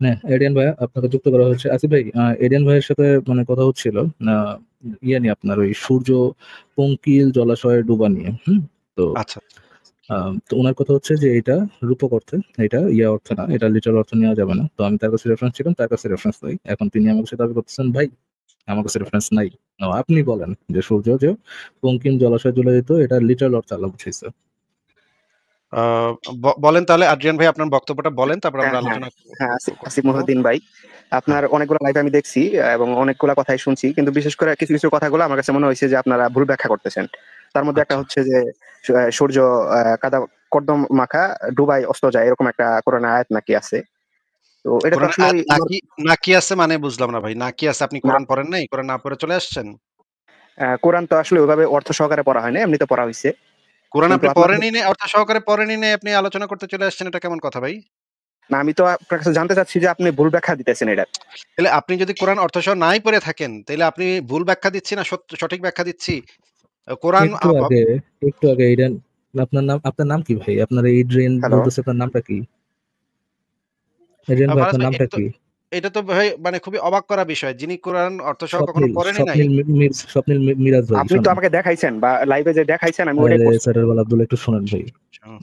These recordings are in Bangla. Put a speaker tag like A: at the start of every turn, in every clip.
A: না, এডিয়ান ভাই আপনাকে যুক্ত করা হচ্ছে। আসিফ ভাই, এডিয়ান ভাইয়ের সাথে মানে কথা হচ্ছিল আহ, ইয়ে নিয়ে, আপনার ওই সূর্য পঙ্কিল জলাশয়ে ডুবা নিয়ে। তো
B: আচ্ছা।
A: তো ওনার কথা হচ্ছে যে এটা রূপক অর্থে, এটা ইয়া অর্থে না, এটা লিটারাল অর্থে নেওয়া যাবে না। তো আমি তার কাছে রেফারেন্স ছিলাম, তার কাছে রেফারেন্স নাই। এখন তিনি আমার কাছে দাবি করতেছেন ভাই আমার কাছে রেফারেন্স নাই। আপনি বলেন যে সূর্য যে বঙ্কিম জলাশয় চলে যেত, এটা লিটারাল অর্থে আল্লাহ বুঝাইছে।
B: আহ, বলেন তাহলে আদ্রিয়ান ভাই আপনার বক্তব্যটা বলেন, তারপর
C: হ্যাঁ
B: আমরা
C: হ্যাঁ
B: আলোচনা
C: হ্যাঁ, আসিফ
B: করবো।
C: মহিউদ্দিন ভাই,
B: হ্যাঁ
C: আপনার অনেকগুলো লাইভ আমি দেখছি এবং অনেকগুলো কথাই শুনছি, কিন্তু বিশেষ করে কিছু কিছু কথাগুলো আমার কাছে মনে হয়েছে যে আপনারা ভুল ব্যাখ্যা করতেছেন। তার মধ্যে একটা
B: আচ্ছা।
C: হচ্ছে যে সূর্য কাদা কর্দম মাখা ডুবাই অস্ত যায়, এরকম একটা কোরআন আয়াত নাকি আছে। তো এটা তো
B: কোরআন
C: আসলে
B: নাকি নাকি আছে মানে বুঝলাম না ভাই, নাকি আছে? আপনি
C: না,
B: কোরআন পড়েন নাই? কোরআন না পড়ে চলে আসছেন?
C: কোরআন তো আসলে ওইভাবে অর্থ সহকারে পড়া হয় না, এমনিতে পড়া হয়েছে।
B: কোরআন
C: কিন্তু
B: আপনি
C: আপনার,
B: পড়েনই নাই, অর্থ সহকারে পড়েনই নাই, আপনি আলোচনা করতে চলে আসছেন, এটা কেমন কথা ভাই?
C: না, আমি তো আপনার কাছে জানতে চাচ্ছি যে আপনি ভুল ব্যাখ্যা দিতেছেন এটা।
B: তাহলে আপনি যদি কোরআন অর্থ সহ নাই পড়ে থাকেন, তাহলে আপনি ভুল ব্যাখ্যা দিচ্ছি না সঠিক ব্যাখ্যা দিচ্ছি? কোরআন
A: একটু আগে একটু আগে এডিয়ান, আপনার নাম কি ভাই? আপনার এড্রিয়ান
C: হ্যালো,
A: বলতেছে, আপনার নামটা কি? এড্রিয়ান ভাই,
B: ফারাজ
A: আপনার
B: ভাই,
A: নামটা কি?
B: এটা তো ভাই মানে খুবই অবাক করা বিষয়, যিনি কোরআন অর্থ সহ কখনো
A: স্বপ্নিল
B: পড়েনই নাই।
A: স্বপ্নিল স্বপ্নিল মিরাজ ভাই,
C: আপনি তো
A: শোনেন।
C: আমাকে দেখাইছেন বা লাইভে যে দেখাইছেন, আমি ওইটাই
A: আরে
C: পড়ছি।
A: স্যারের বেলা আব্দুল, একটু শোনেন ভাই।
B: হুম।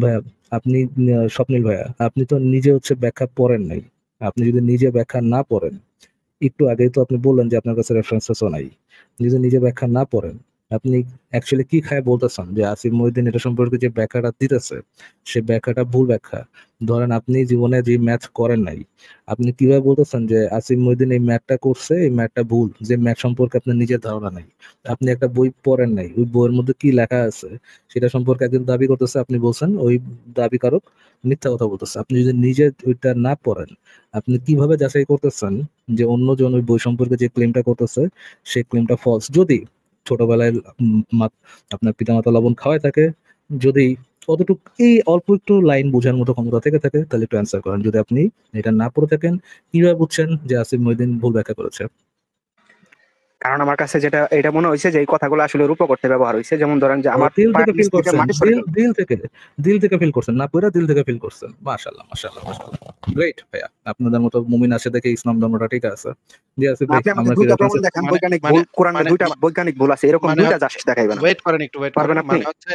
A: ভাইয়া, আপনি স্বপ্নিল ভাইয়া, আপনি তো নিজে হচ্ছে ব্যাখ্যা পড়েন নাই। আপনি যদি নিজে ব্যাখ্যা না পড়েন, একটু আগেই তো আপনি বললেন যে আপনার কাছে রেফারেন্সেসও নাই। যদি নিজে ব্যাখ্যা না পড়েন, আপনি অ্যাকচুয়ালি কি খায় বলতেছেন যে আসিফ মহিউদ্দিন এটা সম্পর্কে যে ব্যাখ্যাটা দিতেছে, সে ব্যাখ্যাটা ভুল ব্যাখ্যা। ধরেন আপনি জীবনে যে ম্যাথ করেন নাই, আপনি কিভাবে বলতেছেন যে আসিফ মহিউদ্দিন এই ম্যাথটা করছে, এই ম্যাথটা ভুল, যে ম্যাথ সম্পর্কে আপনার নিজের ধারণা নাই। আপনি একটা বই পড়েন নাই, ওই বইয়ের মধ্যে কি লেখা আছে সেটা সম্পর্কে একজন দাবি করতেছে, আপনি বলছেন ওই দাবিকারক মিথ্যা কথা বলতেছে। আপনি যদি নিজে ওইটা না পড়েন, আপনি কিভাবে যাচাই করতেছেন যে অন্যজন ওই বই সম্পর্কে যে ক্লেমটা করতেছে সেই ক্লেমটা ফলস? যদি ছোটবেলায় আপনার পিতামাতা লবণ খাওয়ায় থাকে, যদি অতটুকু এই অল্প একটু লাইন বোঝার মতো ক্ষমতা থেকে থাকে, তাহলে একটু অ্যান্সার করেন। যদি আপনি এটা না পড়ে থাকেন, কিভাবে বুঝছেন যে আসিফ মহিউদ্দিন ভুল ব্যাখ্যা করেছে?
C: কারণ আমার কাছে যেটা এটা মনে হয়েছে যে এই কথাগুলো আসলে রূপক করতে ব্যবহার হয়েছে, যেমন ধরেন যে
A: ও,
C: আমার
A: দিল থেকে
C: পায়ের নিচ
A: ফিল
C: থেকে
A: করছেন,
C: মাটি সরে
A: দিল
C: গেল।
A: দিল থেকে, দিল থেকে ফিল করছেন, না পুরা দিল থেকে ফিল করছেন। মাশাআল্লাহ, মাশাআল্লাহ, মাশাআল্লাহ, গ্রেট ভাইয়া। আপনাদের মতো মুমিন আছে দেখে ইসলাম ধর্মটা ঠিক আছে। জি আসিফ ভাই,
C: আপনি আমাকে
A: আমরা কি
C: দুইটা প্রমাণ
A: রেফারেন্সে?
C: দেখান,
B: মানে
C: বৈজ্ঞানিক
B: মানে
C: ভুল, কোরআনে
B: মানে
C: দুইটা বৈজ্ঞানিক ভুল আছে, এরকম
B: মানে
C: দুইটা
B: হচ্ছে,
C: জাস্ট দেখাইবেন।
B: ওয়েট করেন একটু, ওয়েট করেন।
C: পারবেন আপনি?
B: মানে হচ্ছে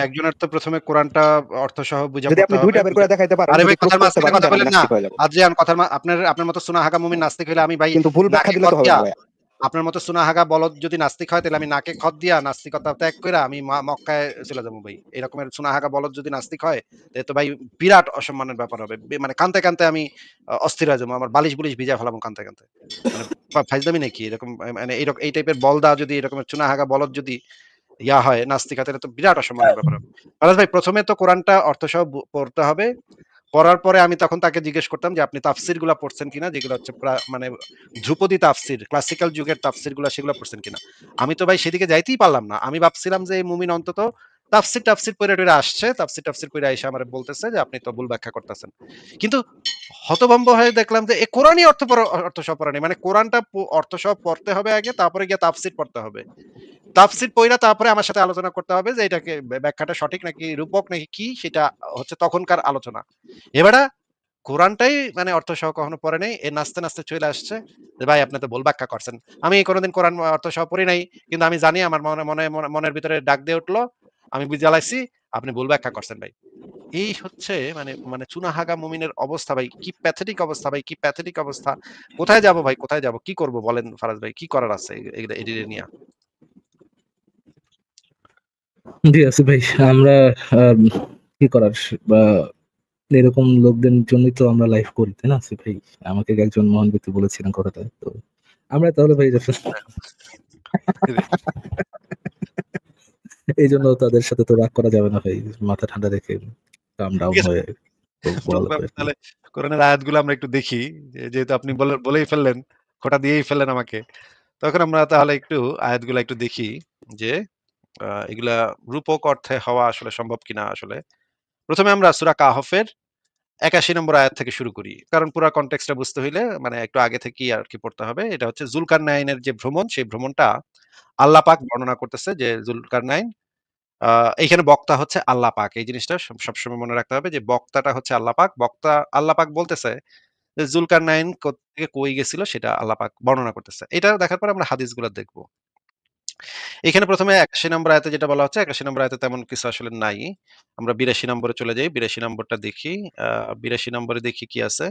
B: একজনের তো প্রথমে কোরআনটা অর্থ সহ বুঝা
C: যদি
B: পড়তে
C: আপনি
B: হবে।
C: দুইটা বের করে দেখাইতে পারেন,
B: আরে
C: যদি
B: ভাই,
C: প্রুফ
B: কথার
C: করতে
B: মাঝখানে
C: পারেন,
B: কথা
C: দেন আমি
B: বললেন না।
C: নাস্তিক হয়ে যাবো।
B: আদ্রিয়ান, আপনার আপনার মতো সুনাহাগা মুমিন নাস্তিক হইলে আমি ভাই
C: কিন্তু ভুল ব্যাখ্যা
B: নাকে
C: দিলে তো
B: খত
C: হবে
B: দিয়া,
C: না ভাইয়া।
B: আপনার মতো সুনাহাগা বলদ যদি নাস্তিক হয়, তাহলে আমি নাকে খত দিয়া নাস্তিকতা ত্যাগ কইরা আমি মক্কায় চলে যাবো ভাই। এরকমের সুনাহাগা বলদ যদি নাস্তিক হয়, তাহলে তো ভাই বিরাট অসম্মানের ব্যাপার হবে। মানে কানতে কানতে আমি অস্থির হয়ে যাবো, আমার বালিশ বুলিশ ভিজা ফেলাবো কানতে কানতে। মানে ফাইজলামি নাকি এরকম? মানে এই টাইপের বলদা যদি, এরকমের চুনাহাগা বলদ যদি ইয়া হয় নাস্তিকতা, তাহলে তো বিরাট অসম্মানের ব্যাপার হবে। ফারাজ ভাই, প্রথমে তো কোরআনটা অর্থসহ পড়তে হবে। পড়ার পরে আমি তখন তাকে জিজ্ঞেস করতাম যে আপনি তাফসির গুলা পড়ছেন কিনা, যেগুলো হচ্ছে মানে ধ্রুপদী তাফসির, ক্লাসিক্যাল যুগের তাফসির গুলা, সেগুলো পড়ছেন কিনা। আমি তো ভাই সেদিকে যাইতেই পারলাম না। আমি ভাবছিলাম যে এই মুমিন অন্তত তাফসির টাফসির পড়ে টরে আসছে, তাফসির টাফসির পড়ে এসে আমার বলতেছে যে আপনি তো ভুল ব্যাখ্যা করতেছেন। কিন্তু হতভম্ব হয়ে দেখলাম যে এ কোরআনই অর্থ সহ পড়া নেই। মানে কোরআনটা অর্থ সহ পড়তে হবে আগে, তারপরে গিয়ে তাফসির পড়তে হবে। তাফসির পইড়া তারপরে আমার সাথে আলোচনা করতে হবে যে এটাকে ব্যাখ্যাটা সঠিক নাকি রূপক নাকি কি, সেটা হচ্ছে তখনকার আলোচনা। এবারে কোরআনটাই মানে অর্থ সহ কখনো পড়ে নাই, এ নাচতে নাচতে চলে আসছে যে ভাই আপনি তো ভুল ব্যাখ্যা করছেন। আমি কোনোদিন কোরআন অর্থ সহ পড়ি নাই, কিন্তু আমি জানি আমার মনের ভিতরে ডাক দিয়ে উঠলো, আমি বুঝে লাইছি আপনি ভুল ব্যাখ্যা করছেন ভাই। এই হচ্ছে মানে মানে চুনাহাগা মুমিনের অবস্থা ভাই, কি প্যাথেটিক অবস্থা ভাই, কি প্যাথেটিক অবস্থা। কোথায় যাব ভাই, কোথায় যাব, কি করব বলেন ফারাজ ভাই, কি করার আছে এডিরে নিয়ে?
A: জি আসিফ ভাই, আমরা আম, কি করার, বা এরকম লোকদের জন্যই তো আমরা লাইভ করি, তাই না আসিফ ভাই? আমাকে একজন মহান ব্যক্তি বলেছিলেন কথাটা। তো আমরা তাহলে ভাই এই জন্য তাদের সাথে তো রাগ করা যাবে না ভাই, মাথা ঠান্ডা রেখে কাম ডাউন
B: ঠিক আছে,
A: হয়ে তো বলা লাগবে আর কি।
B: তাহলে কোরআনের আয়াতগুলো আমরা একটু দেখি। যেহেতু আপনি বলেই ফেললেন, খোঁটা দিয়েই ফেললেন আমাকে। তখন আমরা তাহলে একটু আয়াতগুলো একটু দেখি যে এগুলা রূপক অর্থে হওয়া আসলে সম্ভব কিনা আসলে। প্রথমে আমরা সূরা কাহফের ৮১ নম্বর আয়াত থেকে শুরু করি। কারণ পুরা কনটেক্সটটা বুঝতে হইলে মানে একটু আগে থেকেই আরকি পড়তে হবে। এটা হচ্ছে যুলকারনাইনের যে ভ্রমণ, সেই ভ্রমণটা আল্লাহ পাক বর্ণনা করতেছে যে যুলকারনাইন, আ এইখানে বক্তা হচ্ছে আল্লাহ পাক। এই জিনিসটা সবসময় মনে রাখতে হবে যে বক্তাটা হচ্ছে আল্লাহ পাক। আল্লাহ পাক বলতেছে যে জুলকারনাইন থেকে কই গেছিল সেটা আল্লাহ পাক বর্ণনা করতেছে। এটা দেখার পর আমরা হাদিসগুলো দেখব। এখানে ১ম এ ৮১ নম্বর আয়াতে যেটা বলা হচ্ছে, ৮১ নম্বর আয়াতে তেমন কিছু আসলে নাই। আমরা ৮২ নম্বরে চলে যাই। ৮২ নম্বরটা দেখি। ৮২ নম্বরে দেখি কি আছে।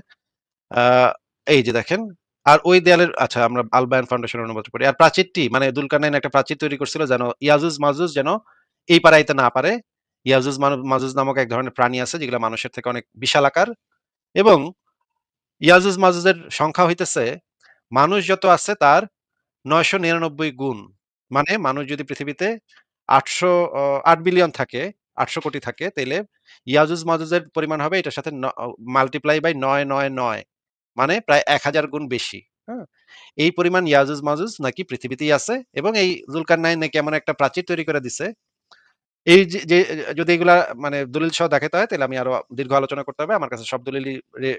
B: আ এই যে দেখেন, আর ওই দেয়ালের আচ্ছা আমরা আল বায়ান ফাউন্ডেশনের অনুবাদ পড়ি। আর প্রাচীরটি মানে দুলকারনাইন একটা প্রাচীর তৈরি করছিল যেন ইয়াজুজ মাজুজ যেন এই পাড়াইতে না পারে। ইয়াজুজ মাজুজ নামক এক ধরনের প্রাণী আছে যেগুলো মানুষের থেকে অনেক বিশাল আকার এবং ইয়াজুজ মাজুজের সংখ্যা হইতেছে মানুষ যত আছে তার ৯৯৯ গুণ। মানে মানুষ যদি পৃথিবীতে ৮০০ ৮ বিলিয়ন থাকে, ৮০০ কোটি থাকে তাইলে ইয়াজুজ মাজুজের পরিমাণ হবে এটার সাথে মাল্টিপ্লাই বাই ৯৯৯ মানে প্রায় ১,০০০ গুণ বেশি। হ্যাঁ? এই পরিমাণ ইয়াজুজ মাজুজ নাকি পৃথিবীতেই আছে এবং এই জুলকারনাইন নাকি এমন একটা প্রাচীর তৈরি করে দিছে। এই যে যদি এগুলা মানে দলিল সহ দেখাইতে হয় তাহলে আমি আরো দীর্ঘ আলোচনা করতে হবে। আমার কাছে সব দলিলই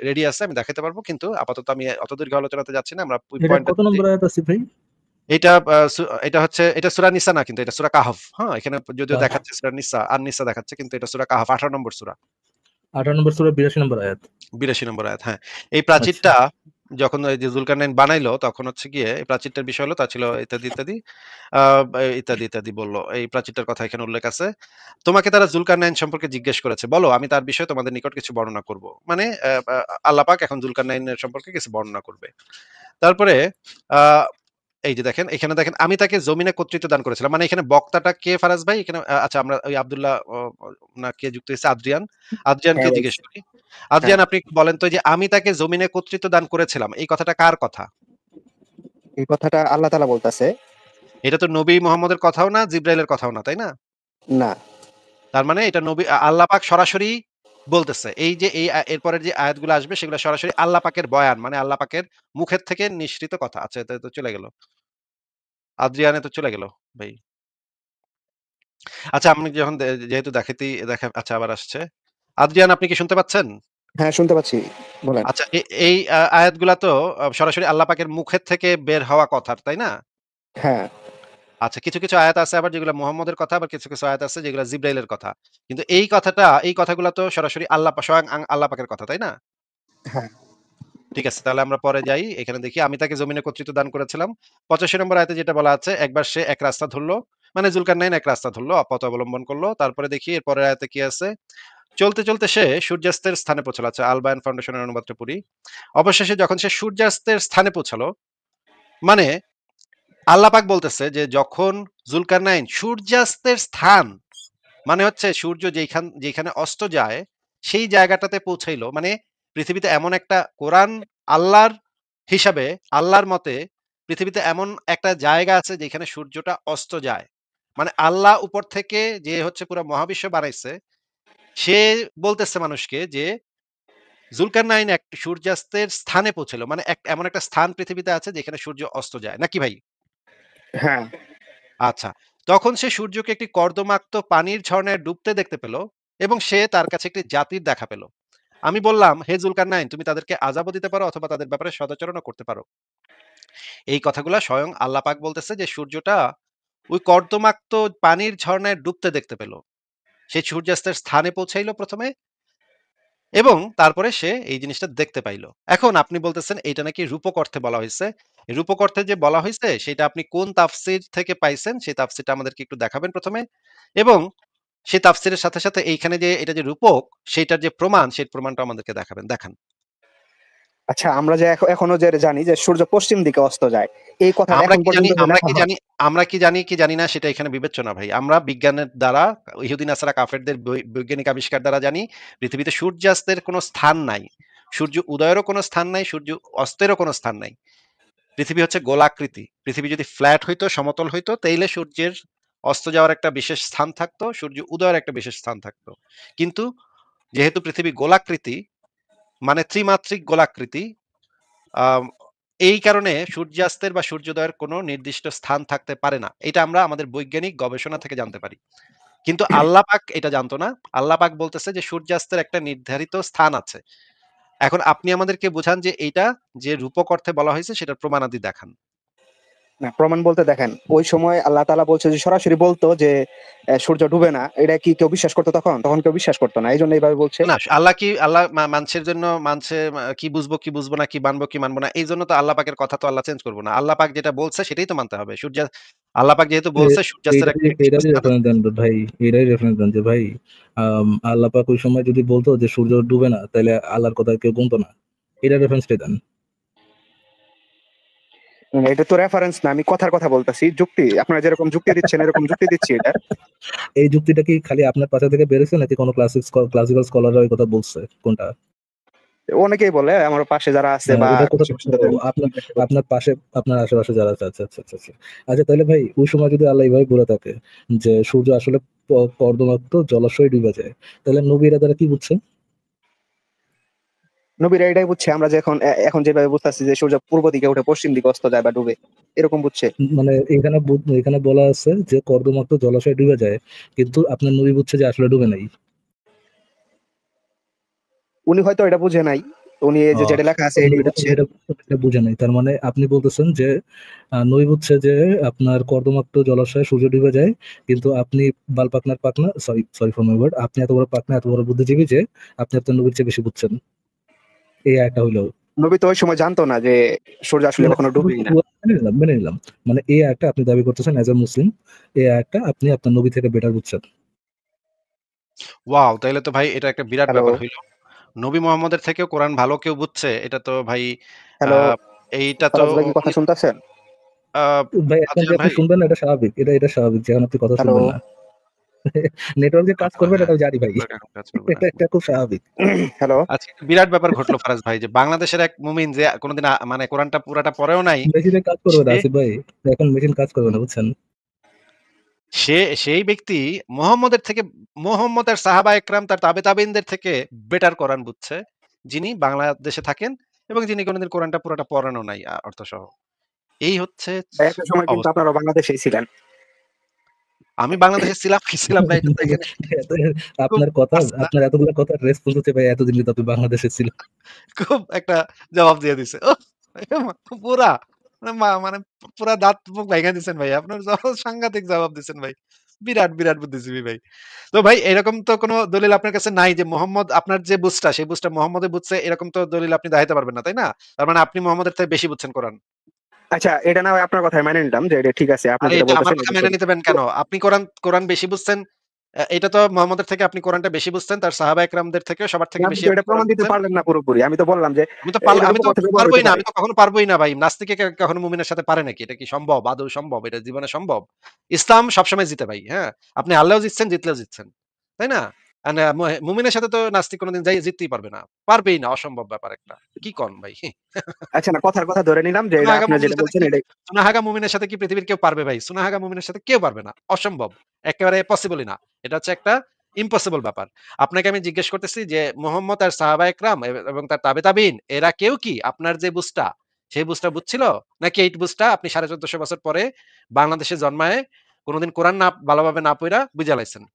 B: রেডি আছে। আমি দেখাইতে পারবো। কিন্তু আপাতত আমি অত দীর্ঘ আলোচনাতে যাচ্ছি না। আমরা ওই
A: এটা
B: পয়েন্টে
A: কত নম্বর আয়াত আসিফ ভাই?
B: এটা এটা হচ্ছে এটা সূরা নিসা না কিন্তু এটা সূরা কাহফ। হ্যাঁ? এখানে যদিও
A: আহ,
B: দেখাচ্ছে সূরা নিসা, আন-নিসা দেখাচ্ছে কিন্তু এটা সূরা কাহফ ১৮ নম্বর সূরা।
A: 18 নম্বর সূরা ৮২ নম্বর আয়াত।
B: ৮২ নম্বর আয়াত। হ্যাঁ। এই
A: আচ্ছা।
B: প্রাচীরটা যখন ওই যে জুলকারনাইন বানাইলো তখন হচ্ছে গিয়ে এই প্রাচীরটার বিষয় হলো তা ছিল ইত্যাদি, ইত্যাদি। আ ইত্যাদি, ইত্যাদি বলল। এই প্রাচীরটার কথা এখানে উল্লেখ আছে। তোমাকে তারা জুলকারনাইন সম্পর্কে জিজ্ঞেস করেছে। বলো আমি তার বিষয়ে তোমাদের নিকট কিছু বর্ণনা করব। মানে আল্লাহ পাক এখন জুলকারনাইনের সম্পর্কে কিছু বর্ণনা করবে। তারপরে আ এই যে দেখেন, এখানে দেখেন আমি তাকে জমিনে কর্তৃত্ব দান করেছিলাম। মানে এখানে বক্তাটা কে ফারাজ ভাই? এখানে আচ্ছা আমরা ওই আব্দুল্লাহ না কে যুক্ত হইছে? আদ্রিয়ান। আদ্রিয়ানকে
C: হ্যাঁ ভাই।
B: জিজ্ঞেস করি।
C: হ্যাঁ,
B: আদ্রিয়ান আপনি একটু বলেন তো যে আমি তাকে জমিনে কর্তৃত্ব দান করেছিলাম। এই কথাটা কার কথা?
C: এই কথাটা আল্লাহ তাআলা বলতাছে।
B: এটা তো নবী মুহাম্মদের কথাও না, জিবরাইলের কথাও না, তাই না?
C: না।
B: তার মানে এটা নবী আল্লাহ পাক সরাসরি বলতেছে। এই যে এই এরপরের যে আয়াতগুলো আসবে সেগুলো সরাসরি আল্লাহ পাকের বয়ান মানে আল্লাহ পাকের মুখের থেকে নিঃসৃত কথা। আচ্ছা এটা তো চলে গেল। আদ্রিয়ানে তো চলে গেল ভাই। আচ্ছা আমি যখন যেহেতু আচ্ছা আবার আসছে। আদ্রিয়ান আপনি কি শুনতে পাচ্ছেন?
C: হ্যাঁ, শুনতে পাচ্ছি। বলেন।
B: আচ্ছা এই আয়াতগুলা তো সরাসরি আল্লাহ পাকের মুখের থেকে বের হওয়া কথার, তাই না?
C: হ্যাঁ,
B: আচ্ছা কিছু, কিছু আয়াত আছে আবার যেগুলো মুহাম্মদের কথা আবার কিছু, কিছু আয়াত আছে যেগুলো জিবরাইলের কথা। কিন্তু এই কথাগুলা তো সরাসরি স্বয়ং আল্লাহ পাকের কথা, তাই না?
C: হ্যাঁ।
B: ঠিক আছে তাহলে আমরা পরে যাই। এখানে দেখি আমি তাকে জমিনে কর্তৃত্ব দান করেছিলাম। ৮৫ নম্বর আয়াতে যেটা বলা আছে একবার সে এক রাস্তা ধরলো। মানে জুলকারনাইন এক রাস্তা ধরলো, পথ অবলম্বন করলো। তারপরে দেখি এর পরের আয়াতে কি আছে? চলতে, চলতে সে সূর্যাস্তের স্থানে পৌঁছালো। আচ্ছা আল বায়ান ফাউন্ডেশনের অনুবাদটা পড়ি। অবশেষে যখন সে সূর্যাস্তের স্থানে পৌঁছালো, মানে আল্লাহ পাক বলতেছে যে যখন জুলকারনাইন সূর্যাস্তের স্থান মানে হচ্ছে সূর্য যেখানে অস্ত যায় সেই জায়গাটাতে পৌঁছাইলো। মানে পৃথিবীতে এমন একটা কোরআন আল্লাহর হিসাবে আল্লাহর মতে পৃথিবীতে এমন একটা জায়গা আছে যেখানে সূর্যটা অস্ত যায়। মানে আল্লাহ উপর থেকে যে হচ্ছে পুরা মহাবিশ্ব বানাইছে সে বলতেছে মানুষকে যে জুলকারনাইন এক সূর্যাস্তের স্থানে পৌঁছালো। মানে এমন একটা স্থান পৃথিবীতে আছে যেখানে সূর্য অস্ত যায়। নাকি ভাই?
C: হ্যাঁ।
B: আচ্ছা। তখন সে সূর্যকে একটি কর্দমাক্ত পানির ঝরনায় ডুবতে দেখতে পেল এবং সে তার কাছে একটি জাতির দেখা পেল। আমি বললাম, হে জুলকারনাইন তুমি তাদেরকে আযাবও দিতে পারো অথবা তাদের ব্যাপারে সদাচরণও করতে পারো। এই কথাগুলা স্বয়ং আল্লাহ পাক বলতেছে যে সূর্যটা ওই কর্দমাক্ত পানির ঝরনায় ডুবতে দেখতে পেল। সে সূর্যাস্তের স্থানে পৌঁছাইলো ১ম এ এবং তারপরে সে এই জিনিসটা দেখতে পাইল। এখন আপনি বলতেছেন এইটা নাকি রূপক অর্থে বলা হইছে। রূপক অর্থে যে বলা হইছে সেটা আপনি কোন তাফসীর থেকে পাইছেন সেই তাফসীরটা আমাদেরকে একটু দেখাবেন ১ম এ এবং সেই তাফসীরের সাথে, সাথে এইখানে যে এটা যে রূপক সেইটার যে প্রমাণ সেই প্রমাণটা আমাদেরকে দেখাবেন। দেখান।
C: আচ্ছা, আমরা যে এখনো যে জানি যে সূর্য পশ্চিম দিকে অস্ত যায়। এই কথা
B: আমরা
C: এখন
B: কি জানি
C: পর্যন্ত যে
B: আমরা
C: লেখা
B: কি
C: হয়।
B: জানি আমরা কি জানি কি জানি না সেটা এখানে বিবেচ্য না ভাই। আমরা বিজ্ঞানের দ্বারা ইহুদি নাসারা কাফেরদের বৈজ্ঞানিক আবিষ্কার দ্বারা জানি পৃথিবীতে সূর্যাস্তের কোনো স্থান নাই। সূর্য উদয়েরও কোনো স্থান নাই, সূর্য অস্তেরও কোনো স্থান নাই। পৃথিবী হচ্ছে গোলাকৃতি। পৃথিবী যদি ফ্ল্যাট হইতো, সমতল হইতো তাইলে সূর্যের অস্ত যাওয়ার একটা বিশেষ স্থান থাকতো, সূর্য উদয়ের একটা বিশেষ স্থান থাকতো। কিন্তু যেহেতু পৃথিবী গোলাকৃতি মানে ত্রিমাত্রিক গোলাকৃতি আম এই কারণে সূর্যাস্তের বা সূর্যোদয়ের কোনো নির্দিষ্ট স্থান থাকতে পারে না। এটা আমরা আমাদের বৈজ্ঞানিক গবেষণা থেকে জানতে পারি। কিন্তু আল্লাহ পাক এটা জানতো না। আল্লাহ পাক বলতেছে যে সূর্যাস্তের একটা নির্ধারিত স্থান আছে। এখন আপনি আমাদেরকে বুঝান যে এইটা যে রূপক অর্থে বলা হয়েছে সেটার প্রমাণাদি দেখান।
C: না, প্রমাণ বলতে দেখেন ওই সময় আল্লাহ তাআলা বলছে যে সরাসরি বলতো যে সূর্য ডুবে না, এটা কি কেউ বিশ্বাস করতো? তখন কেউ বিশ্বাস করতো না, এই জন্য এইভাবে বলছে।
B: না, আল্লাহ মানুষের জন্য মানুষে কি বুঝবো, কি বুঝবো না, কি মানবো, কি মানবো না। এইজন্য তো আল্লাহ পাকের কথা তো আল্লাহ চেঞ্জ করব না। আল্লাহ পাক যেটা বলছে সেটাই তো মানতে হবে। আল্লাহ পাক যেহেতু বলছে সূর্যাস্তের একটা নির্দিষ্ট
A: এটারই
B: স্থান
A: রেফারেন্স দেন ভাই, এটাই রেফারেন্স দেন যে ভাই আল্লাহ পাক ওই সময় যদি বলতো যে সূর্য ডুবে না, তাহলে আল্লাহর কথা কেউ গুনতো না। এটা রেফারেন্সটাই দেন।
C: এটা তো রেফারেন্স না, আমি কথার কথা বলতেছি, যুক্তি। আপনারা যেরকম যুক্তি দিচ্ছেন এরকম যুক্তি দিচ্ছি এটা।
A: এই যুক্তিটা কি খালি আপনার পাশা থেকে বেরোছে নাকি কোনো ক্লাসিক্যাল স্কলাররা এই কথা বলছে? কোনটা?
C: অনেকেই বলে আমার পাশে যারা আছে বা
A: এটা কোথা থেকে?
C: আশেপাশে যাদের
A: আপনার আপনার পাশে, আপনার আশেপাশে যারা আছে। আচ্ছা আচ্ছা আচ্ছা আচ্ছা। আচ্ছা তাহলে ভাই ওই সময় যদি আল্লাহ এইভাবে বলে থাকে যে সূর্য আসলে কর্দমাক্ত জলাশয়ে ডুবে যায়, তাহলে নবীরা তারা কি বুঝছে?
C: নবীরা এটাই বুঝছে আমরা যে এখন যেভাবে বুঝতেছি যে সূর্য পূর্ব দিকে উঠে পশ্চিম দিকে অস্ত যায় বা ডুবে, এরকম বুঝছে।
A: মানে এখানে বলা আছে যে কর্দমাক্ত জলাশয়ে ডুবে যায়, কিন্তু আপনার নবী বুঝছে যে আসলে ডুবে নাই।
C: উনি হয়তো এটা বুঝে নাই, উনি এই যে
A: আহ,
C: যেটা লেখা আছে
A: উনি
C: এটাই
A: এটা
C: বুঝছে।
A: উনি এটা এটা বুঝে নাই, তার মানে আপনি বলতেছেন যে নবী বুঝছে যে আপনার কর্দমাক্ত জলাশয়ে সূর্য ডুবে যায়, কিন্তু আপনি পাকনা, sorry sorry for my word, আপনি এত বড় পাকনা, এত বড় বুদ্ধিজীবী যে আপনি আপনার নবীর চেয়ে বেশি বুঝছেন। এই একটা হইলো
C: নবী তো ওই সময় জানতো না যে সূর্য আসলে কখনো ডুবেই না।
A: মেনে নিলাম। মানে এই একটা আপনি দাবি করতেছেন এজ এ মুসলিম, এই একটা আপনি আপনার নবী থেকে বেটার বুঝছেন।
B: ওয়াও! তাইলে তো ভাই এটা একটা বিরাট
C: হ্যালো,
B: ব্যাপার হইল। নবী মোহাম্মদের থেকেও কোরআন ভালো কেউ বুঝছে। এটা তো ভাই আ
C: হ্যালো,
B: এইটা তো
C: ফরাজ ভাই কি কথা শুনতেছেন?
B: আ
A: ভাই এখন যে
B: আদিয়ান
A: আপনি
B: ভাই
A: শুনবেন না, এটা স্বাভাবিক, এটা স্বাভাবিক যে এখন আপনি কথা
C: হ্যালো,
A: শুনবেন না। নেটওয়ার্ক যে কাজ করবে
B: হ্যাঁ,
A: এটা জানি ভাই,
B: নেটওয়ার্ক এখন কাজ করবে না।
A: এটা খুব স্বাভাবিক।
C: হ্যালো।
B: আজকে একটা বিরাট ব্যাপার ঘটলো ফারাজ ভাই যে বাংলাদেশের এক মুমিন যে কোনদিন মানে কোরআনটা পুরাটা পড়েও নাই।
A: মেশিনে কাজ করবে না
B: সে
A: আসিফ ভাই, এখন মেশিন কাজ করবে না, বুঝছেন?
B: সে সেই ব্যক্তি মুহাম্মদের থেকে মুহাম্মদ আর সাহাবা একরাম তার তাবে-তাবেঈনদের থেকে বেটার কোরআন বুঝছে। যিনি বাংলাদেশে থাকেন এবং যিনি কোনদিন কোরআনটা পুরাটা পড়ানো নাই অর্থসহ। এই হচ্ছে
C: একটা সময় কিন্তু
B: অবস্থা।
C: আপনারা বাংলাদেশেই ছিলেন।
B: আমি বাংলাদেশে ছিলাম কি ছিলাম না এটা তো এখানে খুব
A: আপনার কথা,
B: আছে না?
A: আপনার এতগুলো কথার রেসপন্স হচ্ছে ভাই এতদিন কিন্তু আপনি বাংলাদেশে ছিল।
B: খুব একটা জবাব দিয়ে দিছে। ওহ! পুরা মানে পুরা দাঁত মুখ ভাইঙা দিছেন ভাই। আপনার সাংঘাতিক জবাব দিছেন ভাই। বিরাট, বিরাট বুদ্ধিজীবী ভাই। তো ভাই এরকম তো কোনো দলিল আপনার কাছে নাই যে মোহাম্মদ আপনার যে বুঝটা সেই বুঝটা মোহাম্মদে বুঝছে এরকম তো দলিল আপনি দেখাইতে পারবেন না, তাই না? তার মানে আপনি মোহাম্মদের থেকে বেশি বুঝছেন কোরআন।
C: আচ্ছা, এটা না হয় আপনার কথাই মেনে নিলাম যে এটা ঠিক আছে। আপনি
B: আরে
C: যেটা
B: এটা আমার
C: বলতেছেন
B: কথা
C: এটা
B: মেনে
C: সঠিক।
B: নিতেবেন কেন? আপনি কোরআন বেশি বুঝছেন। এটা তো মোহাম্মদের থেকে আপনি কোরআনটা বেশি বুঝছেন। তার সাহাবা একরামদের থেকেও সবার থেকে
C: আপনি
B: বেশি
C: তো
B: আপনি
C: এটা
B: কোরআন
C: প্রমাণ দিতে
B: বুঝছেন।
C: পারলেন না পুরোপুরি। আমি তো বললাম যে এটার
B: আমি তো
C: অপকথা ব্যবহার
B: পারবোই
C: হইতে
B: না।
C: পারে।
B: আমি তো কখনো পারবোই না ভাই। নাস্তিকে কখনো মুমিনের সাথে পারে নাকি? এটা কি সম্ভব? আদৌ সম্ভব? এটা জীবনে সম্ভব? ইসলাম সবসময় জিতে ভাই। হ্যাঁ? আপনি হারলেও জিতছেন, জিতলেও জিতছেন। তাই না? আন আ মুমিনের সাথে তো নাস্তিক কোনদিন জিততেই পারবে না। পারবেই না, অসম্ভব ব্যাপার একটা। কি কন ভাই?
C: আচ্ছা, না, কথার কথা ধরে নিলাম যে এটা
B: সুনাহাগা
C: আপনি যেটা
B: মুমিনের সাথে
C: বলছেন
B: কি
C: এটাই।
B: সুনাহাগা মুমিনের সাথে কি পৃথিবীর কেউ পারবে ভাই? সুনাহাগা মুমিনের সাথে কেউ পারবে না। অসম্ভব। একেবারে পসিবলই না। এটা হচ্ছে একটা ইম্পসিবল ব্যাপার। আপনাকে আমি জিজ্ঞেস করতেছি যে মুহাম্মদ আর সাহাবা একরাম এবং তার তাবে-তাবিঈন এরা কেউ কি আপনার যে বুঝটা, সেই বুঝটা বুঝছিল? নাকি এই বুঝটা আপনি ১৪৫০ বছর পরে বাংলাদেশে জন্মায়ে কোনদিন কোরআন ভালোভাবে না পইড়া বুইঝা লাইছেন?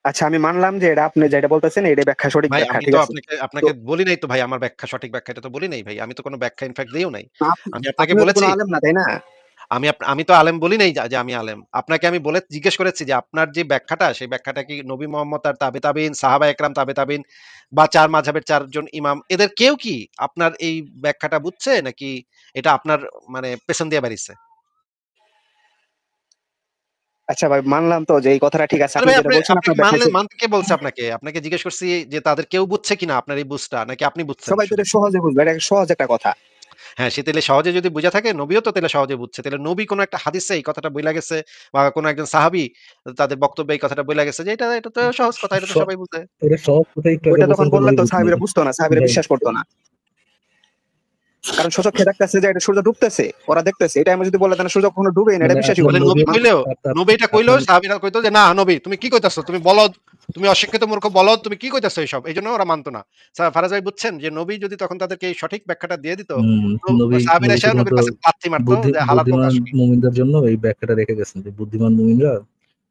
C: আচ্ছা, আমি মানলাম যে এটা আপনি যেটা বলতেছেন এটাই ব্যাখ্যা, সঠিক
B: ভাই
C: ব্যাখ্যা।
B: আমি
C: ঠিক
B: তো
C: আছে। তো
B: আপনাকে বলি নাই তো ভাই আমার ব্যাখ্যা সঠিক ব্যাখ্যা এটা তো বলি নাই ভাই। আমি তো কোন ব্যাখ্যা ইনফেক্ট দিও নাই। আমি আপনাকে
C: আপনিও তো
B: বলেছি
C: কোনো আলেম না, তাই না?
B: আমি তো আলেম বলি নাই যে আমি আলেম। আপনাকে আমি জিজ্ঞেস করেছি যে আপনার যে ব্যাখ্যাটা সেই ব্যাখ্যাটা কি নবী মোহাম্মদ তার তাবে-তাবিঈন, সাহাবা একরাম তাবে-তাবিঈন বা ৪ মাযহাবের ৪ জন ইমাম এদের কেউ কি আপনার এই ব্যাখ্যাটা বুঝছে নাকি এটা আপনার মানে পেছন দিয়ে বেরিয়েছে?
C: আচ্ছা ভাই, মানলাম তো যে এই কথাটা ঠিক আছে।
B: আরে
C: আপনি
B: ভাই
C: যেটা বলছেন
B: আপনি
C: আপনার ব্যাখ্যায়
B: মানতে কে বলছে আপনাকে? আপনাকে জিজ্ঞেস করছি যে তাদের কেউ বুঝছে কিনা আপনার এই বুঝটা নাকি আপনি বুঝছেন
C: সবাই তো
B: শুধু?
C: এটা সহজে বুঝবে। এটা সহজ একটা কথা।
B: হ্যাঁ, সে তাইলে সহজে যদি বুঝা থাকে নবীও তো তাইলে সহজে বুঝছে। তাইলে নবী কোন একটা হাদিসে এই কথাটা বইলা গেছে বা কোন একজন সাহাবী তাদের বক্তব্যে এই কথাটা বইলা গেছে যে এটা তো সহজ কথা, এটা তো
A: স-
B: সবাই বুঝে।
A: এটা সহজ কথা, একটু আগে
C: ওইটা তখন
A: বলছেন তো
C: বললে
A: নবী
C: তো
A: বুঝ নাই
C: সাহাবীরা বুঝতো না, সাহাবীরা
A: ভাই।
C: বিশ্বাস করতো না। কারণ স্বচক্ষে দেখতেছে যে এটা সূর্য ডুবতেছে, ওরা দেখতেছে। এটা আমি যদি বলে দেন সূর্য কখনো ডুবেই না,
A: মানে
C: এটা বিশ্বাসই
A: আপনার
B: তাহলে
C: করতো না।
B: নবী
A: নবী,
B: কইলেও নবী এটা কইলেও
A: আপনার
B: সাহাবীরা কইতো যে, "না নবী তুমি কি কইতাছো? তুমি বলদ, তুমি অশিক্ষিত মূর্খ বলদ, তুমি কি কইতাছো এসব?" এইজন্য ওরা মানতো না। ফারাজ ভাই বুঝছেন যে নবী যদি তখন তাদেরকে এই সঠিক ব্যাখ্যাটা দিয়ে দিত, তো
A: নবী
B: সাহাবীরা
A: নবী
B: এসে নবীর
A: শুধুমাত্র
B: কাছে লাথি মারতো যে হালাল
A: বুদ্ধিমান
B: প্রকাশ কি।
A: মুমিনদের জন্য এই ব্যাখ্যাটা রেখে গেছেন যে বুদ্ধিমান মুমিনরা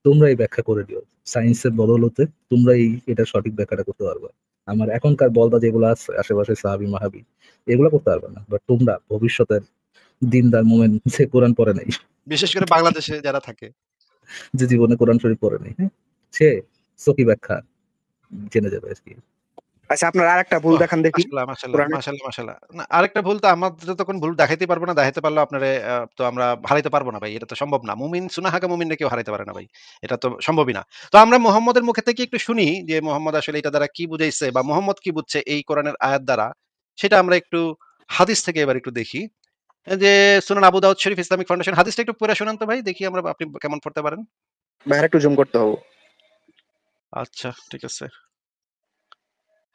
A: তোমরা এই ব্যাখ্যা করে দিও, সায়েন্সের বদৌলতে তোমরা এটা সঠিক ব্যাখ্যাটা করতে পারবে। আমার এখনকার বলদা যেগুলো আছে আশেপাশে সাহাবী মাহাবি, এগুলো করতে পারবে না, বাট তোমরা ভবিষ্যতের দিনদার মোমেন যে কোরআন পড়ে নাই,
B: বিশেষ করে বাংলাদেশে যারা থাকে।
A: যে জীবনে কোরআন শরীফ পড়ে নাই, হ্যাঁ? সে সকি ব্যাখ্যা জেনে যাবে আরকি।
C: আচ্ছা, আপনার আরেকটা ভুল
B: ওহ!
C: দেখান দেখি কোরআনে।
B: মাশাআল্লাহ। না আরেকটা ভুল তো আমরা যতক্ষণ ভুল দেখাইতে পারবো না, দেখাইতে পারলেও আপনারে তো আমরা হারাইতে পারবো না ভাই। এটা তো সম্ভব না। মুমিন সুনাহাগা মুমিনরে কেউ হারাইতে পারে না ভাই। এটা তো সম্ভবই না। তো আমরা মুহাম্মদের মুখে থেকে একটু শুনি যে মুহাম্মদ আসলে এটা দ্বারা কি বুঝাইছে বা মুহাম্মদ কি বুঝছে এই কোরআনের আয়াত দ্বারা। সেটা আমরা একটু হাদিস থেকে এবার একটু দেখি। এই যে সুনান আবু দাউদ শরীফ ইসলামিক ফাউন্ডেশন হাদিসটা একটু পড়ে শোনান তো ভাই। দেখি আমরা আপনি কেমন পড়তে পারেন।
C: বাইরে একটু জুম করতে হবে।
B: আচ্ছা, ঠিক আছে।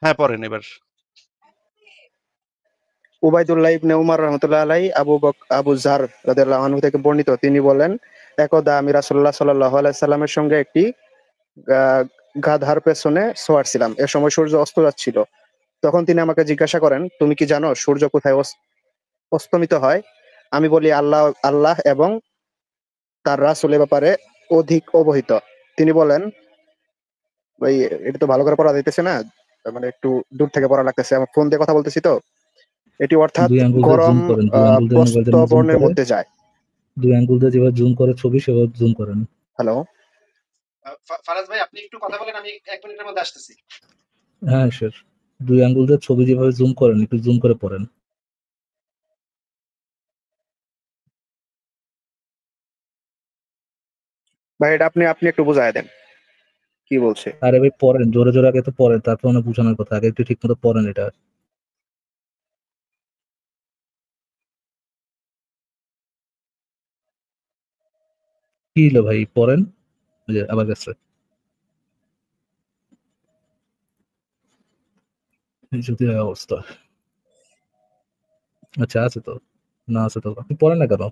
B: হ্যাঁ, পড়েন এবার।
C: উবাইদুল্লাহ ইবনে উমর রহমতুল্লাহ আলাই আবু জার রাদিয়াল্লাহু আনহু থেকে বর্ণিত, তিনি বলেন, একদা আমি রাসূলুল্লাহ সাল্লাল্লাহু আলাইহি সাল্লামের সঙ্গে একটি গাধার পেছনে সওয়ার ছিলাম। এ সময় সূর্য অস্ত যাচ্ছিল। তখন তিনি আমাকে জিজ্ঞাসা করেন, তুমি কি জানো সূর্য কোথায় অস্তমিত হয়? আমি বলি, আল্লাহ আল্লাহ এবং তার রাসূল এ ব্যাপারে অধিক অবহিত। তিনি বলেন, ভাই এটা তো ভালো করে পড়া যাইতেছে না, মানে একটু দূর থেকে পড়া লাগতেছে, আমার ফোন দিয়ে কথা বলতেছি তো। এটি অর্থাৎ
A: ২ আঙ্গুল দিয়ে
C: গরম
A: জুম করেন। ২ আঙ্গুল দিয়ে মোবাইলটা নিয়ে জুম
C: প্রস্থবর্ণের
A: করে,
C: মধ্যে যায়।
A: ২ আঙ্গুল দিয়ে যেভাবে জুম করে ছবি সেভাবে জুম করেন।
C: হ্যালো।
B: ফারাজ ভাই আপনি একটু কথা বলেন, আমি ১ মিনিটের মধ্যে আসতেছি।
A: হ্যাঁ, শিওর। ২ আঙ্গুল দিয়ে ছবি যেভাবে জুম করেন একটু জুম করে পড়েন।
C: ভাই এটা আপনি আপনি একটু বুঝায় দেন কি বলছে।
A: আরে ভাই পড়েন, জোরে, জোরে আগে তো পড়েন, তারপর না বুঝানোর কথা। আগে একটু ঠিকমতো পড়েন এটা। কি হলো ভাই পড়েন। ওই যে আবার গেছে। এই যদি অবস্থা। আচ্ছা আছে তো। না আছে তো। আপনি পড়েন না কেন?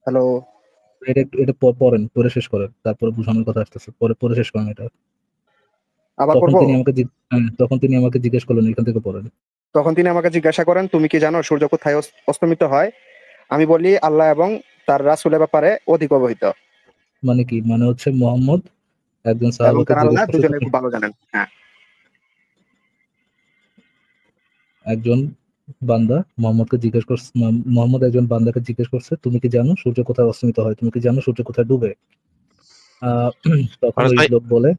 C: হ্যালো।
A: এটা পড়েন, পড়ে শেষ করেন। তারপরে বুঝানোর কথা আসতেছে। পড়ে শেষ করেন এটা।
C: আবার
A: তখন
C: পড়বো?
A: তিনি আমাকে হ্যাঁ, তখন তিনি আমাকে জিজ্ঞেস করলেন এখান থেকে পড়েন।
C: তখন তিনি আমাকে জিজ্ঞাসা করেন, তুমি কি জানো সূর্য কোথায় অস্তমিত হয়? আমি বলি, আল্লাহ এবং তার রাসূলের ব্যাপারে অধিক অবহিত
A: মানে কি? মানে হচ্ছে মুহাম্মদ একজন
C: এবং
A: সাহাবাকে
C: তার
A: জিজ্ঞেস
C: আল্লাহ
A: করছে
C: দুজনে
A: তুমি
C: খুব ভালো জানেন। হ্যাঁ।
A: একজন বান্দা মুহাম্মদকে জিজ্ঞেস করছে, মুহাম্মদ একজন বান্দাকে জিজ্ঞেস করছে তুমি কি জানো সূর্য কোথায় অস্তমিত হয়? তুমি কি জানো সূর্য কোথায় ডুবে? আহ তখন
B: ফারাজ
A: ওই
B: ভাই
A: লোক বলে,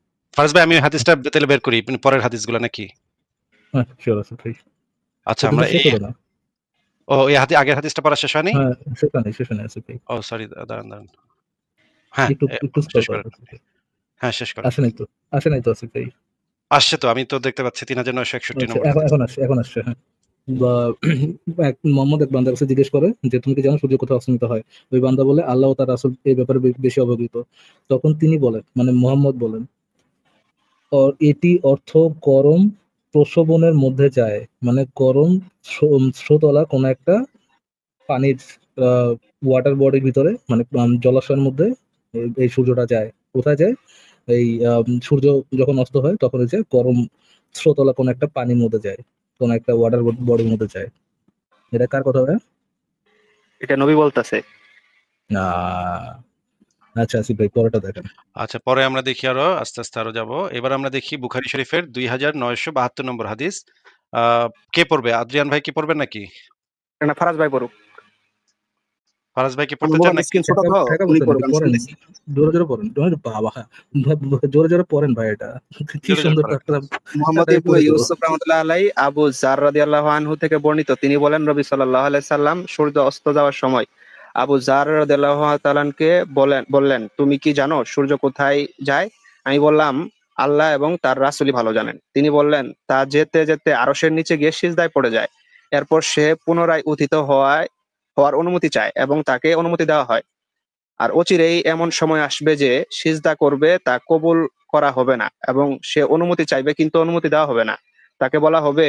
B: আমি হাদিসটা তাহলে বের করি। পরের হাদিসগুলা নাকি?
A: হ্যাঁ শিওর আছে ভাই।
B: আচ্ছা
A: এটা
B: আমরা
A: কিন্তু শেষ
B: এই
A: হলো না।
B: এই আগের হাদিসটা পড়া শেষ হয়নি?
A: হ্যাঁ, সেখানে আছে ভাই।
B: সরি দাঁড়ান। হ্যাঁ,
A: একটু স্ক্রল
B: শেষ
A: করা
B: করেন
A: আছে
B: আপনি।
A: ভাই।
B: হ্যাঁ, শেষ করেন।
A: আসে নাই তো আছে ভাই।
B: আসছে তো, আমি তো দেখতে পাচ্ছি ৩৯৬১
A: আচ্ছা
B: নম্বর
A: এখন
B: হাদিস।
A: এখন আসছে হ্যাঁ। বা মোহাম্মদ এক বান্দার কাছে জিজ্ঞেস করে যে তুমি কি জানো সূর্য কোথায় অস্তমিত হয়? ওই বান্দা বলে আল্লাহ ও তার রাসূল এই ব্যাপারে বেশি অবগত। তখন তিনি বলেন, মানে মোহাম্মদ বলেন, এটি অর্থ গরম প্রস্রবণের মধ্যে যায়, মানে গরম স্রোতলা কোন একটা পানির ওয়াটার বডির ভিতরে, মানে জলাশয়ের মধ্যে এই সূর্যটা যায়। কোথায় যায়? এই সূর্য যখন অস্ত হয় তখন হচ্ছে গরম স্রোতলা কোন একটা পানির মধ্যে যায়, কোন একটা ওয়াটার বডির মধ্যে যায়। এটা কার কথা হয়?
C: এটা নবী বলতেছে।
A: না। আচ্ছা আসিফ ভাই পরেরটা দেখেন।
B: আচ্ছা, পরে আমরা দেখি আরো আস্তে আরো যাবো। এবার আমরা দেখি বুখারী শরীফের ২৯৭২ নম্বর হাদিস। আ কে পড়বে? আদ্রিয়ান ভাই কি পড়বেন নাকি?
C: না, ফারাজ ভাই পড়ুক।
B: ফারাজ ভাই কি
C: আমার
B: পড়তে চান
C: মোবাইল
B: নাকি?
C: স্ক্রিন ছোট তো,
A: ঠেকা
C: উনি
A: বলছে
C: পড়ুক,
A: নাকি?
C: আমি
A: পড়েন।
C: শুনতেছি।
A: জোরে জোরে পড়েন। বাবা, জোরে জোরে পড়েন ভাই এটা। কি
B: জোরে
A: সুন্দর
B: পড়েন।
A: একটা
C: মুহাম্মদ
A: তাড়াতাড়ি
C: ইবনে
A: পড়ে দেবো।
C: ইউসুফ রাহমাতুল্লাহ আলাই আবু জার রাদিয়াল্লাহু আনহু থেকে বর্ণিত, তিনি বলেন, নবী সাল্লাল্লাহু আলাইহি সাল্লাম সূর্য অস্ত যাওয়ার সময় আবু জার রাদিয়াল্লাহু তাআলাকে বললেন, তুমি কি জানো সূর্য কোথায় যায়? আমি বললাম, আল্লাহ এবং তার রাসূলই ভালো জানেন। তিনি বললেন, তা যেতে যেতে আরশের নিচে গিয়ে সিজদায় পড়ে যায়। এরপর সে পুনরায় উত্থিত হওয়ার অনুমতি চায় এবং তাকে অনুমতি দেওয়া হয়। আর অচিরেই এমন সময় আসবে যে সিজদা করবে, তা কবুল করা হবে না, এবং সে অনুমতি চাইবে কিন্তু অনুমতি দেওয়া হবে না। তাকে বলা হবে,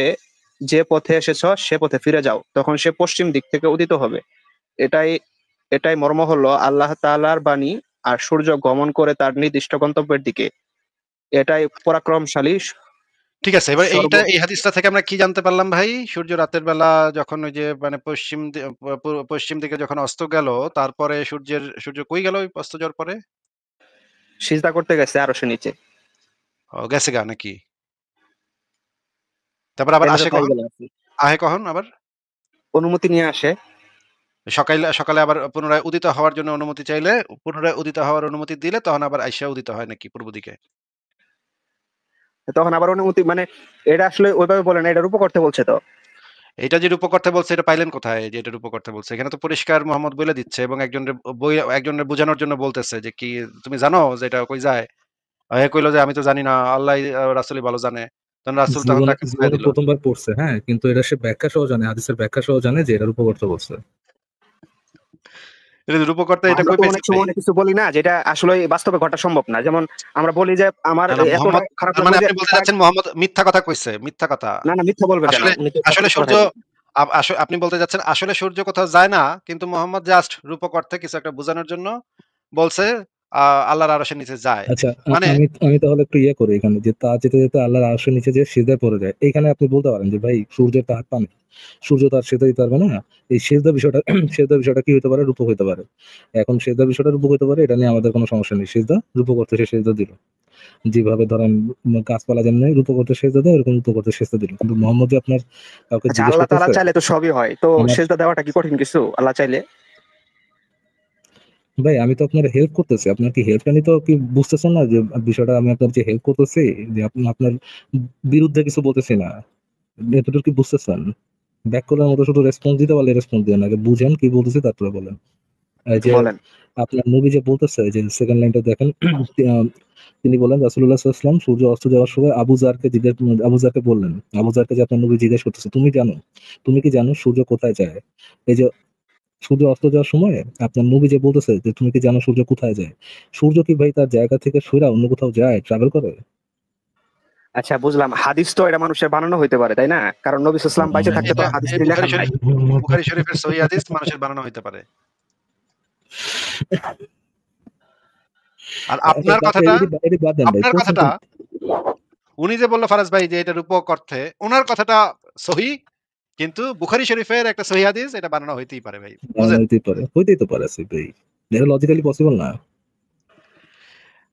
C: যে পথে এসেছ সে পথে ফিরে যাও। তখন সে পশ্চিম দিক থেকে উদিত হবে। এটাই এটাই মর্ম হলো আল্লাহ তাআলার বাণী। আর সূর্য গমন করে তার নির্দিষ্ট গন্তব্যের দিকে। এটাই পরাক্রমশালী
B: ঠিক আছে। এবার
C: সর্ব।
B: এই হাদিসটা থেকে আমরা কি জানতে পারলাম ভাই? সূর্য রাতের বেলা যখন ওই যে মানে পশ্চিম দিকে যখন অস্ত গেল, তারপরে সূর্য কই গেল ওই অস্ত যাওয়ার পরে?
C: সিজদা করতে গেছে আরশের নিচে।
B: গেছে গা নাকি? তারপর আবার
C: এর মধ্যে
B: আসে
C: তাই
B: কখন?
C: বলা আছে।
B: আহে কখন আবার?
C: অনুমতি নিয়ে আসে।
B: সকালে আবার পুনরায় উদিত হওয়ার জন্য অনুমতি চাইলে, পুনরায় উদিত হওয়ার অনুমতি দিলে তখন আবার আইসা উদিত হয় নাকি পূর্ব দিকে?
C: তখন আবার অনুমতি মানে এটা আসলে ওইভাবে বলে না, এটা রূপক অর্থে বলছে তো।
B: এটা যে রূপক অর্থে বলছে এটা পাইলেন কোথায় যে এটা রূপক অর্থে বলছে? এখানে তো পরিষ্কার মোহাম্মদ বলে দিচ্ছে এবং একজনের বুঝানোর জন্য বলতেছে যে কি তুমি জানো যে এটা কই যায়? কইলো যে আমি তো জানি না, আল্লাহই রাসূলই ভালো জানে। তখন রাসূল তখন
A: জীবনে
B: তাকে বুঝায়
A: জীবনে
B: দিল।
A: প্রথমবার পড়ছে, হ্যাঁ, কিন্তু এটা সে ব্যাখ্যা সহ জানে, হাদিসের ব্যাখ্যা সহ জানে যে এটার উপর অর্থ বলছে।
B: এটা রূপক অর্থে এটা
C: আমরা
B: কই
C: তো
B: পাইছেন
C: অনেক
B: ভাই?
C: সময় অনেক কিছু বলি না যেটা আসলে বাস্তবে ঘটা সম্ভব না। যেমন আমরা বলি যে আমার
B: না, না
C: এতটা
B: মোহাম্মদ
C: খারাপ
B: তার মানে
C: লাগলো যে
B: আপনি বলতে চাচ্ছেন মোহাম্মদ মিথ্যা কথা কইছে, মিথ্যা কথা।
C: না, না মিথ্যা বলবে কেন?
B: আসলে আসলে
C: সত্য
B: সূর্য
C: কথাই বলবে।
B: আপনি বলতে চাচ্ছেন আসলে সূর্য কোথাও যায় না, কিন্তু মোহাম্মদ জাস্ট রূপক অর্থে কিছু একটা বোঝানোর জন্য বলছে আ আল্লাহর আরশের নিচে যায়।
A: আচ্ছা,
B: মানে
A: আমি আমি তাহলে একটু ইয়ে করি এখানে, যে তা যেতে যেতে আল্লাহর আরশের নিচে যে সিজদায় পড়ে যায়, এখানে আপনি বলতে পারেন যে ভাই সূর্যের তো হাত পা নেই, সূর্য তো আর সেজদা দিতে পারবে না। এই সেজদা বিষয়টা সেজদা বিষয়টা কি হতে পারে? রূপক হতে পারে। এখন সেজদা বিষয়টা রূপক হতে পারে, এটা নিয়ে আমাদের কোনো সমস্যা নেই। সেজদা রূপক অর্থে সে সেজদা দিল। যেভাবে ধরেন গাছপালা যেমনি রূপক অর্থে সেজদা দেয়, এরকম রূপক অর্থে সেজদা দিল। কিন্তু মোহাম্মদ যে আপনার কাউকে
C: আচ্ছা,
A: জিজ্ঞেস
C: আল্লাহ তাআলা
A: করতেছে
C: চাইলে তো সবই হয়। তো
A: আমার,
C: সেজদা দেওয়াটা কি কঠিন কিছু? আল্লাহ চাইলে?
A: ভাই আমি তো আপনার হেল্প করতেছি, আপনার কি হেল্পটা নিতে কি বুঝতেছেন না যে বিষয়টা? আমি আপনার যে হেল্প করতেছি, যে আপনি আপনার বিরুদ্ধে কিছু বলতেছি না, এতটুকু কি বুঝতেছেন? ব্যাক করার মতো শুধু রেসপন্স দিতে পারলে রেসপন্স দেন, আগে বুঝেন কি বলতেছি তারপরে বলেন। এই যে
C: বলেন।
A: আপনার নবী যে বলতেছে, যে সেকেন্ড লাইনটা দেখেন, আহ, তিনি বলেন রাসূলুল্লাহ সাল্লাল্লাহু আলাইহি ওয়াসাল্লাম সূর্য অস্ত যাওয়ার সময় আবু জারকে বললেন, আবু জারকে যে আপনার নবী জিজ্ঞেস করতেছে, তুমি কি জানো সূর্য কোথায় যায়? এই যে সূর্য অস্ত যাওয়ার সময় আপনার নবী যে বলতেছে যে তুমি কি জানো সূর্য কোথায় যায়? সূর্য কি ভাই তার জায়গা থেকে সইরা অন্য কোথাও যায়, ট্রাভেল করে?
C: আচ্ছা, বুঝলাম। হাদিস তো এটা মানুষের বানানো হইতে পারে, তাই না? কারণ নবী সাল্লাল্লাহু আলাইহি ওয়াসাল্লাম বাইচে থাকতে তো
B: এটা এই
C: হাদিসটি লেখার নাই।
B: বুখারী শরীফের সহিহ হাদিস মানুষের বানানো হইতে পারে। আর
A: আচ্ছা, এটি বাদ দেন ভাই,
B: আপনার
A: কোন
B: কথাটা
A: সেন্টেন্স?
B: উনি যে বলল ফারাজ ভাই যে এটা রূপক অর্থে, উনার কথাটা সহিহ, কিন্তু বুখারী শরীফের একটা সহিহ হাদিস এটা বানানো হইতেই পারে ভাই। বুঝেন?
A: হইতেই তো পারে আসিফ ভাই, এটা লজিক্যালি পসিবল না।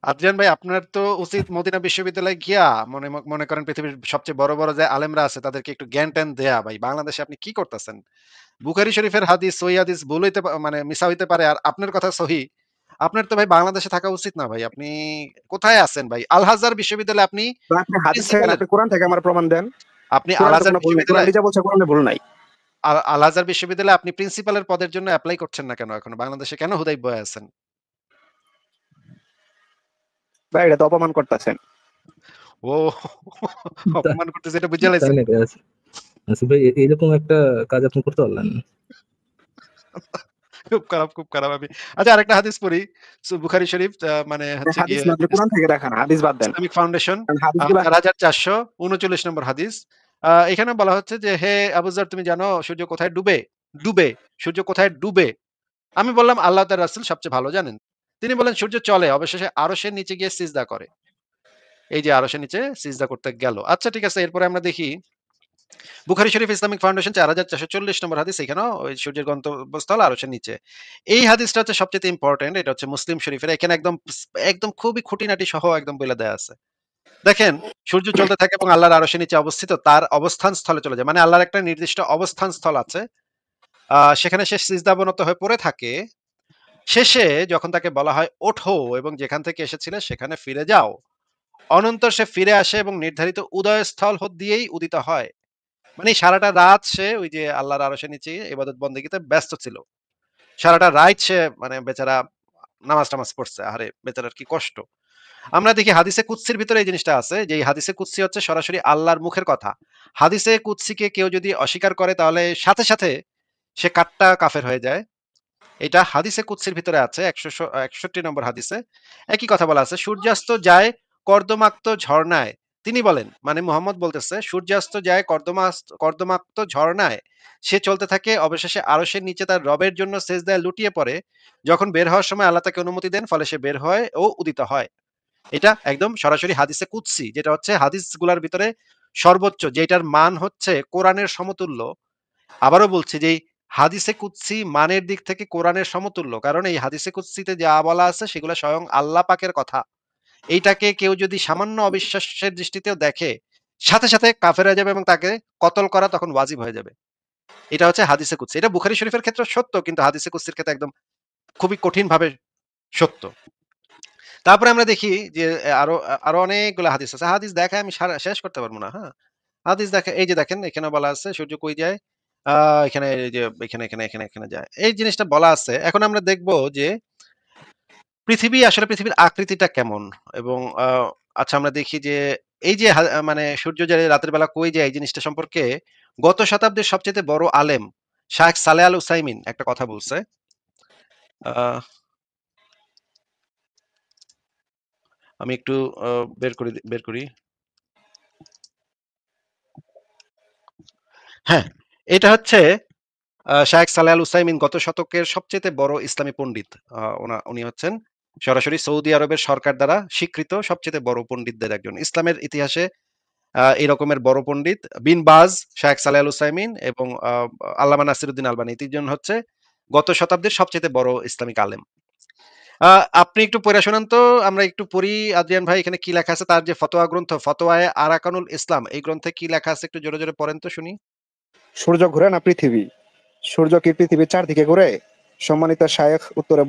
B: আদ্রিয়ান ভাই আপনার তো উচিত মদিনা বিশ্ববিদ্যালয়ে গিয়া মনে করেন পৃথিবীর সবচেয়ে বড়, বড় যে আলেমরা আছে তাদেরকে একটু জ্ঞান-ট্যান দেয়া ভাই। বাংলাদেশে আপনি কি করতেছেন? বুখারী শরীফের হাদিস, সহিহ হাদিস ভুল হইতে মানে মিছা হইতে পারে আর আপনার কথা সহিহ। আপনার তো ভাই বাংলাদেশে থাকা উচিত না ভাই। আপনি কোথায় আছেন ভাই? আল-আজহার বিশ্ববিদ্যালয়ে আপনি
C: তো আপনি হাদিস থেকে না,
B: প্রিন্সিপালের
C: আপনি কোরআন থেকে আমার প্রমাণ দেন।
B: আপনি
C: কোরআনে তো
B: আল-আজহার
C: কোনো ভুল নাই। কোরআন
B: বিশ্ববিদ্যালয়ে
C: নিজে বলছে কোরআনে ভুল নাই।
B: আল-আজহার বিশ্ববিদ্যালয়ে আপনি প্রিন্সিপালের পদের জন্য এপ্লাই করছেন না কেন এখনো? বাংলাদেশে কেন হুদায় বয়ে আছেন?
C: ভাই এটা তো অপমান করতেছেন।
B: ও
A: তা-
B: অপমান করতেছে এটা বুঝা
A: তাই
B: লাইছেন?
A: নাকি? আসিফ ভাই এরকম একটা কাজ আপনি করতে পারলেন?
B: খুব খারাপ, খুব খারাপ আমি। আচ্ছা আরেকটা হাদিস পড়ি। বুখারী শরীফ মানে হচ্ছে
C: হাদিস
B: গিয়ে
C: না, আপনি কোরআন থেকে দেখান। হাদিস বাদ দেন।
B: ইসলামিক ফাউন্ডেশন
C: কারণ হাদিসগুলা
B: ৪৪৩৯ নম্বর হাদিস। এখানে বলা হচ্ছে যে, "হে আবু যর তুমি জানো সূর্য কোথায় ডুবে? ডুবে। সূর্য কোথায় ডুবে?" আমি বললাম, "আল্লাহ তার রাসূল সবচেয়ে ভালো জানেন।" তিনি বললেন, "সূর্য চলে, অবশেষে আরশের নিচে গিয়ে সিজদা করে।" এই যে আরশের নিচে সিজদা করতে গেল। আচ্ছা ঠিক আছে, এরপরে আমরা দেখি বুখারী শরীফ ইসলামিক ফাউন্ডেশন ৪৪৪০ নম্বর হাদিস, এখানেও ওই সূর্যের গন্তব্যস্থল আরশের নিচে। এই হাদিসটা হচ্ছে সবচাইতে ইম্পোর্টেন্ট। এটা হচ্ছে মুসলিম শরীফের। এখানে একদম খুবই খুঁটিনাটি সহ একদম বইলা দেয়া আছে। দেখেন, সূর্য চলতে থাকে এবং আল্লাহর আরশের নিচে অবস্থিত তার অবস্থান স্থলে চলে যায়। মানে আল্লাহর একটা নির্দিষ্ট অবস্থান স্থল আছে। সেখানে সে সিজদাবনত হয়ে পড়ে থাকে। শেষে যখন তাকে বলা হয়, "ওঠো এবং যেখান থেকে এসেছিলে সেখানে ফিরে যাও।" অনন্তর সে ফিরে আসে এবং নির্ধারিত উদয়স্থল দিয়েই উদিত হয়। মানে সারাটা রাত সে ওই যে আল্লাহর আরশের নিচে ইবাদত বন্দেগীতে ব্যস্ত ছিল। সারাটা রাত সে মানে বেচারা নামাজ-টামাজ পড়ছে। আহারে বেচারার কি কষ্ট। আমরা দেখি হাদিসে কুদসির ভিতরে এই জিনিসটা আছে যে এই হাদিসে কুদসি হচ্ছে সরাসরি আল্লাহর মুখের কথা। হাদিসে কুদসিকে কেউ যদি অস্বীকার করে তাহলে সাথে, সাথে সে কাট্টা কাফের হয়ে যায়। এটা হাদিসে কুদসির ভিতরে আছে ৬১ নম্বর হাদিসে। একই কথা বলা আছে, "সূর্যাস্ত যায় কর্দমাক্ত ঝরনায়।" তিনি বলেন, মানে মুহাম্মদ বলতেছে, "সূর্যাস্ত যায় কর্দমাক্ত ঝরনায়। সে চলতে থাকে, অবশেষে আরশের নিচে তার রবের জন্য সেজদায় লুটিয়ে পড়ে। যখন বের হওয়ার সময় আল্লাহ তাকে অনুমতি দেন, ফলে সে বের হয় ও উদিত হয়।" এটা একদম সরাসরি হাদিসে কুদসি, যেটা হচ্ছে হাদিসগুলার ভিতরে সর্বোচ্চ, যেটার মান হচ্ছে কোরআনের সমতুল্য। আবারও বলছি যে এই হাদিসে কুদসি মানের দিক থেকে কোরআনের সমতুল্য। কারণ এই হাদিসে কুদসিতে যা বলা আছে সেগুলা স্বয়ং আল্লাহ পাকের কথা। এইটাকে কেউ যদি সামান্য অবিশ্বাসের দৃষ্টিতেও দেখে, সাথে, সাথে কাফের হয়ে যাবে এবং তাকে কতল করা তখন ওয়াজিব হয়ে যাবে। এটা হচ্ছে হাদিসে কুদসি। এটা বুখারী শরীফের ক্ষেত্রে সত্য, কিন্তু হাদিসে কুদসির ক্ষেত্রে একদম খুবই কঠিনভাবে সত্য। তারপরে আমরা দেখি যে আরো আরো অনেকগুলো হাদিস আছে। হাদিস দেখায় আমি শেষ করতে পারব না। হ্যাঁ? হাদিস দেখে এই যে দেখেন এখানে বলা আছে সূর্য কই যায়? আ এখানে এই যে এখানে যায়। এই জিনিসটা বলা আছে। এখন আমরা দেখব যে পৃথিবীর আকৃতিটা কেমন? এবং আচ্ছা আমরা দেখি যে এই যে মানে সূর্য যে রাতের বেলা কই যায় এই জিনিসটা সম্পর্কে গত শতাব্দীর সবচাইতে বড় আলেম শায়েখ সালেহ আল উসাইমিন একটা কথা বলছে। আ আমি একটু আ বের করি। হ্যাঁ, এটা হচ্ছে শায়েখ সালেহ আল উসাইমিন গত শতকের সবচাইতে বড় ইসলামী পণ্ডিত। উনি হচ্ছেন সরাসরি সৌদি আরবের সরকার দ্বারা স্বীকৃত সবচাইতে বড় পণ্ডিতদের একজন। ইসলামের ইতিহাসে এই রকমের বড় পণ্ডিত বিন বাজ, শায়েখ সালেহ আল উসাইমিন এবং আল্লামা নাসিরউদ্দিন আলবানী এই ৩ জন হচ্ছে গত শতাব্দীর সবচাইতে বড় ইসলামিক আলেম। আ আপনি একটু পইড়া শোনান তো, আমরা একটু পড়ি আদ্রিয়ান ভাই এখানে কি লেখা আছে তার যে ফতোয়া গ্রন্থ ফতোয়ায়ে আরাকানুল ইসলাম এই গ্রন্থে কি লেখা আছে একটু জোরে, জোরে পড়েন তো শুনি।
C: সূর্য ঘুরে না পৃথিবী? সূর্য কি পৃথিবীর চারদিকে ঘুরে? সম্মানিত শায়েখ উত্তরে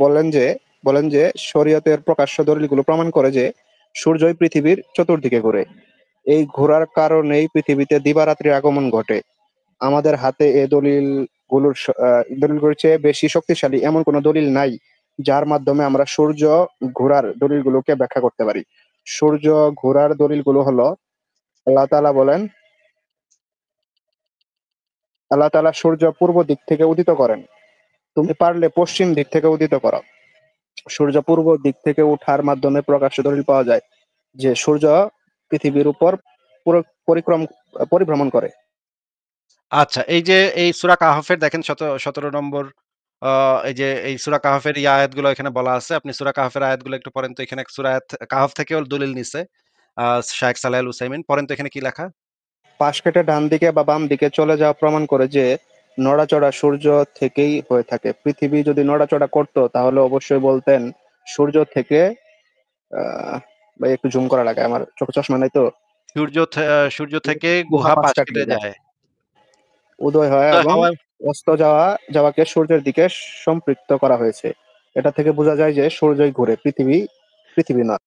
C: বলেন যে শরীয়তের প্রকাশ্য দলিলগুলো প্রমাণ করে যে সূর্যই পৃথিবীর চতুর্দিকে ঘুরে। এই ঘোরার কারণেই পৃথিবীতে দিবারাত্রির আগমন ঘটে। আমাদের হাতে এই দলিলগুলোর চেয়ে বেশি শক্তিশালী এমন কোনো দলিল নাই যার মাধ্যমে আমরা সূর্য ঘোরার দলিলগুলোকে ব্যাখ্যা করতে পারি। সূর্য ঘোরার দলিলগুলো হলো আল্লাহ তাআলা বলেন, আল্লাহ তাআলা সূর্য পূর্ব দিক থেকে উদিত করেন। তুমি পারলে পশ্চিম দিক থেকে উদিত করো। সূর্য পূর্ব দিক থেকে ওঠার মাধ্যমে প্রকাশ্য দলিল পাওয়া যায় যে সূর্য পৃথিবীর উপর পরিভ্রমণ করে।
B: আচ্ছা, এই যে এই সূরা কাহফের দেখেন ১৭ নম্বর আ এই যে এই সূরা কাহফের আয়াতগুলো এখানে বলা আছে। আপনি সূরা কাহফের আয়াতগুলো একটু পড়েন তো, এখানে সূরা কাহফ থেকেও দলিল নিছে শায়েখ সালেহ আল উসাইমিন। পড়েন তো এখানে কি লেখা?
C: পাশ কেটে ডান দিকে বা বাম দিকে চলে যাওয়া প্রমাণ করে যে নড়াচড়া সূর্য থেকেই হয়ে থাকে। পৃথিবী যদি নড়াচড়া করতো তাহলে অবশ্যই বলতেন সূর্য থেকে ভাই একটু জুম করা লাগে, আমার চোখে চশমা নাই তো।
B: সূর্য থেকে
C: গুহা
B: গুহা
C: পাশ
B: পাশ কেটে
C: কাটিয়ে যায়,
B: যায়।
C: উদয় হয়
B: উদয়
C: এবং
B: হওয়ার
C: অস্ত যাওয়াকে সূর্যের দিকে সম্পৃক্ত করা হয়েছে। এটা থেকে বোঝা যায় যে সূর্যই ঘুরে, পৃথিবী নয়।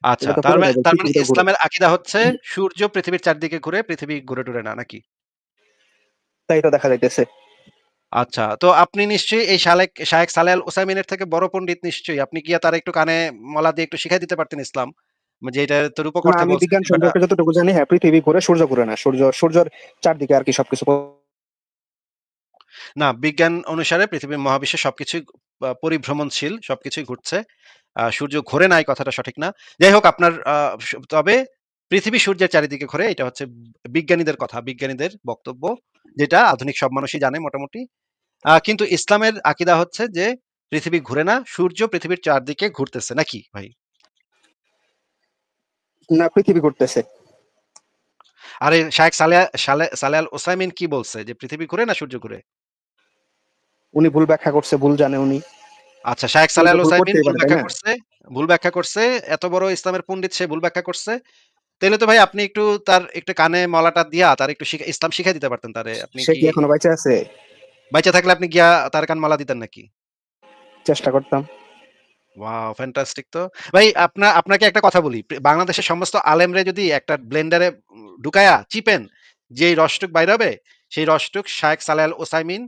B: আচ্ছা,
C: এটা তো পুরো যাবে
B: তার মানে
C: পৃথিবীটা ঘুরে।
B: ইসলামের আকীদা হচ্ছে সূর্য পৃথিবীর চারদিকে ঘুরে, পৃথিবী ঘুরে টুরে না নাকি?
C: তাই তো দেখা যাইতেছে।
B: আচ্ছা, তো আপনি নিশ্চয়ই এই শায়েখ সালেহ আল উসাইমিনের থেকে বড় পণ্ডিত নিশ্চয়ই। আপনি গিয়া তার একটু কানে মলা দিয়ে একটু শিখাই দিতে পারতেন ইসলাম। যে এটা তোর
C: না,
B: উপকর্ষে
C: আমি
B: বলছে
C: বিজ্ঞান
B: তুই বেটা।
C: সম্পর্কে যতটুকু জানি, হ্যাঁ পৃথিবী ঘুরে, সূর্য ঘুরে না। সূর্যের চারদিকে আর কি সবকিছু।
B: না, বিজ্ঞান অনুসারে পৃথিবীর মহাবিশ্বে সবকিছুই পরিভ্রমণশীল, সবকিছুই ঘুরছে। সূর্য ঘোরে না এই কথাটা সঠিক না। যাই হোক আপনার তবে পৃথিবী সূর্যের চারিদিকে ঘোরে এটা হচ্ছে বিজ্ঞানীদের কথা, বিজ্ঞানীদের বক্তব্য। যেটা আধুনিক সব মানুষই জানে মোটামুটি। কিন্তু ইসলামের আকীদা হচ্ছে যে পৃথিবী ঘুরে না, সূর্য পৃথিবীর চারদিকে ঘুরতেছে নাকি ভাই?
C: না, পৃথিবী ঘুরতেছে।
B: আর এই শায়েখ সালেহ আল উসাইমিন কি বলছে যে পৃথিবী ঘুরে না সূর্য ঘুরে?
C: উনি ভুল ব্যাখ্যা করছে, ভুল জানে উনি।
B: আচ্ছা, শায়েখ
C: উনি
B: সালেহ
C: তো
B: আল
C: ভুল
B: উসাইমিন
C: করতেই পারে, তাই না?
B: ভুল ব্যাখ্যা করছে। এত বড় ইসলামের পণ্ডিত সে ভুল ব্যাখ্যা করছে। তাইলে তো ভাই আপনি একটু তার একটু কানে মলাটা দিয়া তার একটু ইসলাম শিখাই দিতে পারতেন তারে। আপনি
C: সে
B: কি
C: কি এখনো বেঁচে আছে?
B: বাইচা থাকলে আপনি গিয়া তার কান মালা দিতেন নাকি?
C: চেষ্টা করতাম।
B: ওয়াও! ফ্যান্টাস্টিক তো। ভাই আপনাকে একটা কথা বলি। বাংলাদেশের সমস্ত আলেমরে যদি একটা ব্লেন্ডারে ঢুকায়া চিপেন, যেই রসটুক বাইর হবে, সেই রসটুক শায়েখ সালেহ আল উসাইমিন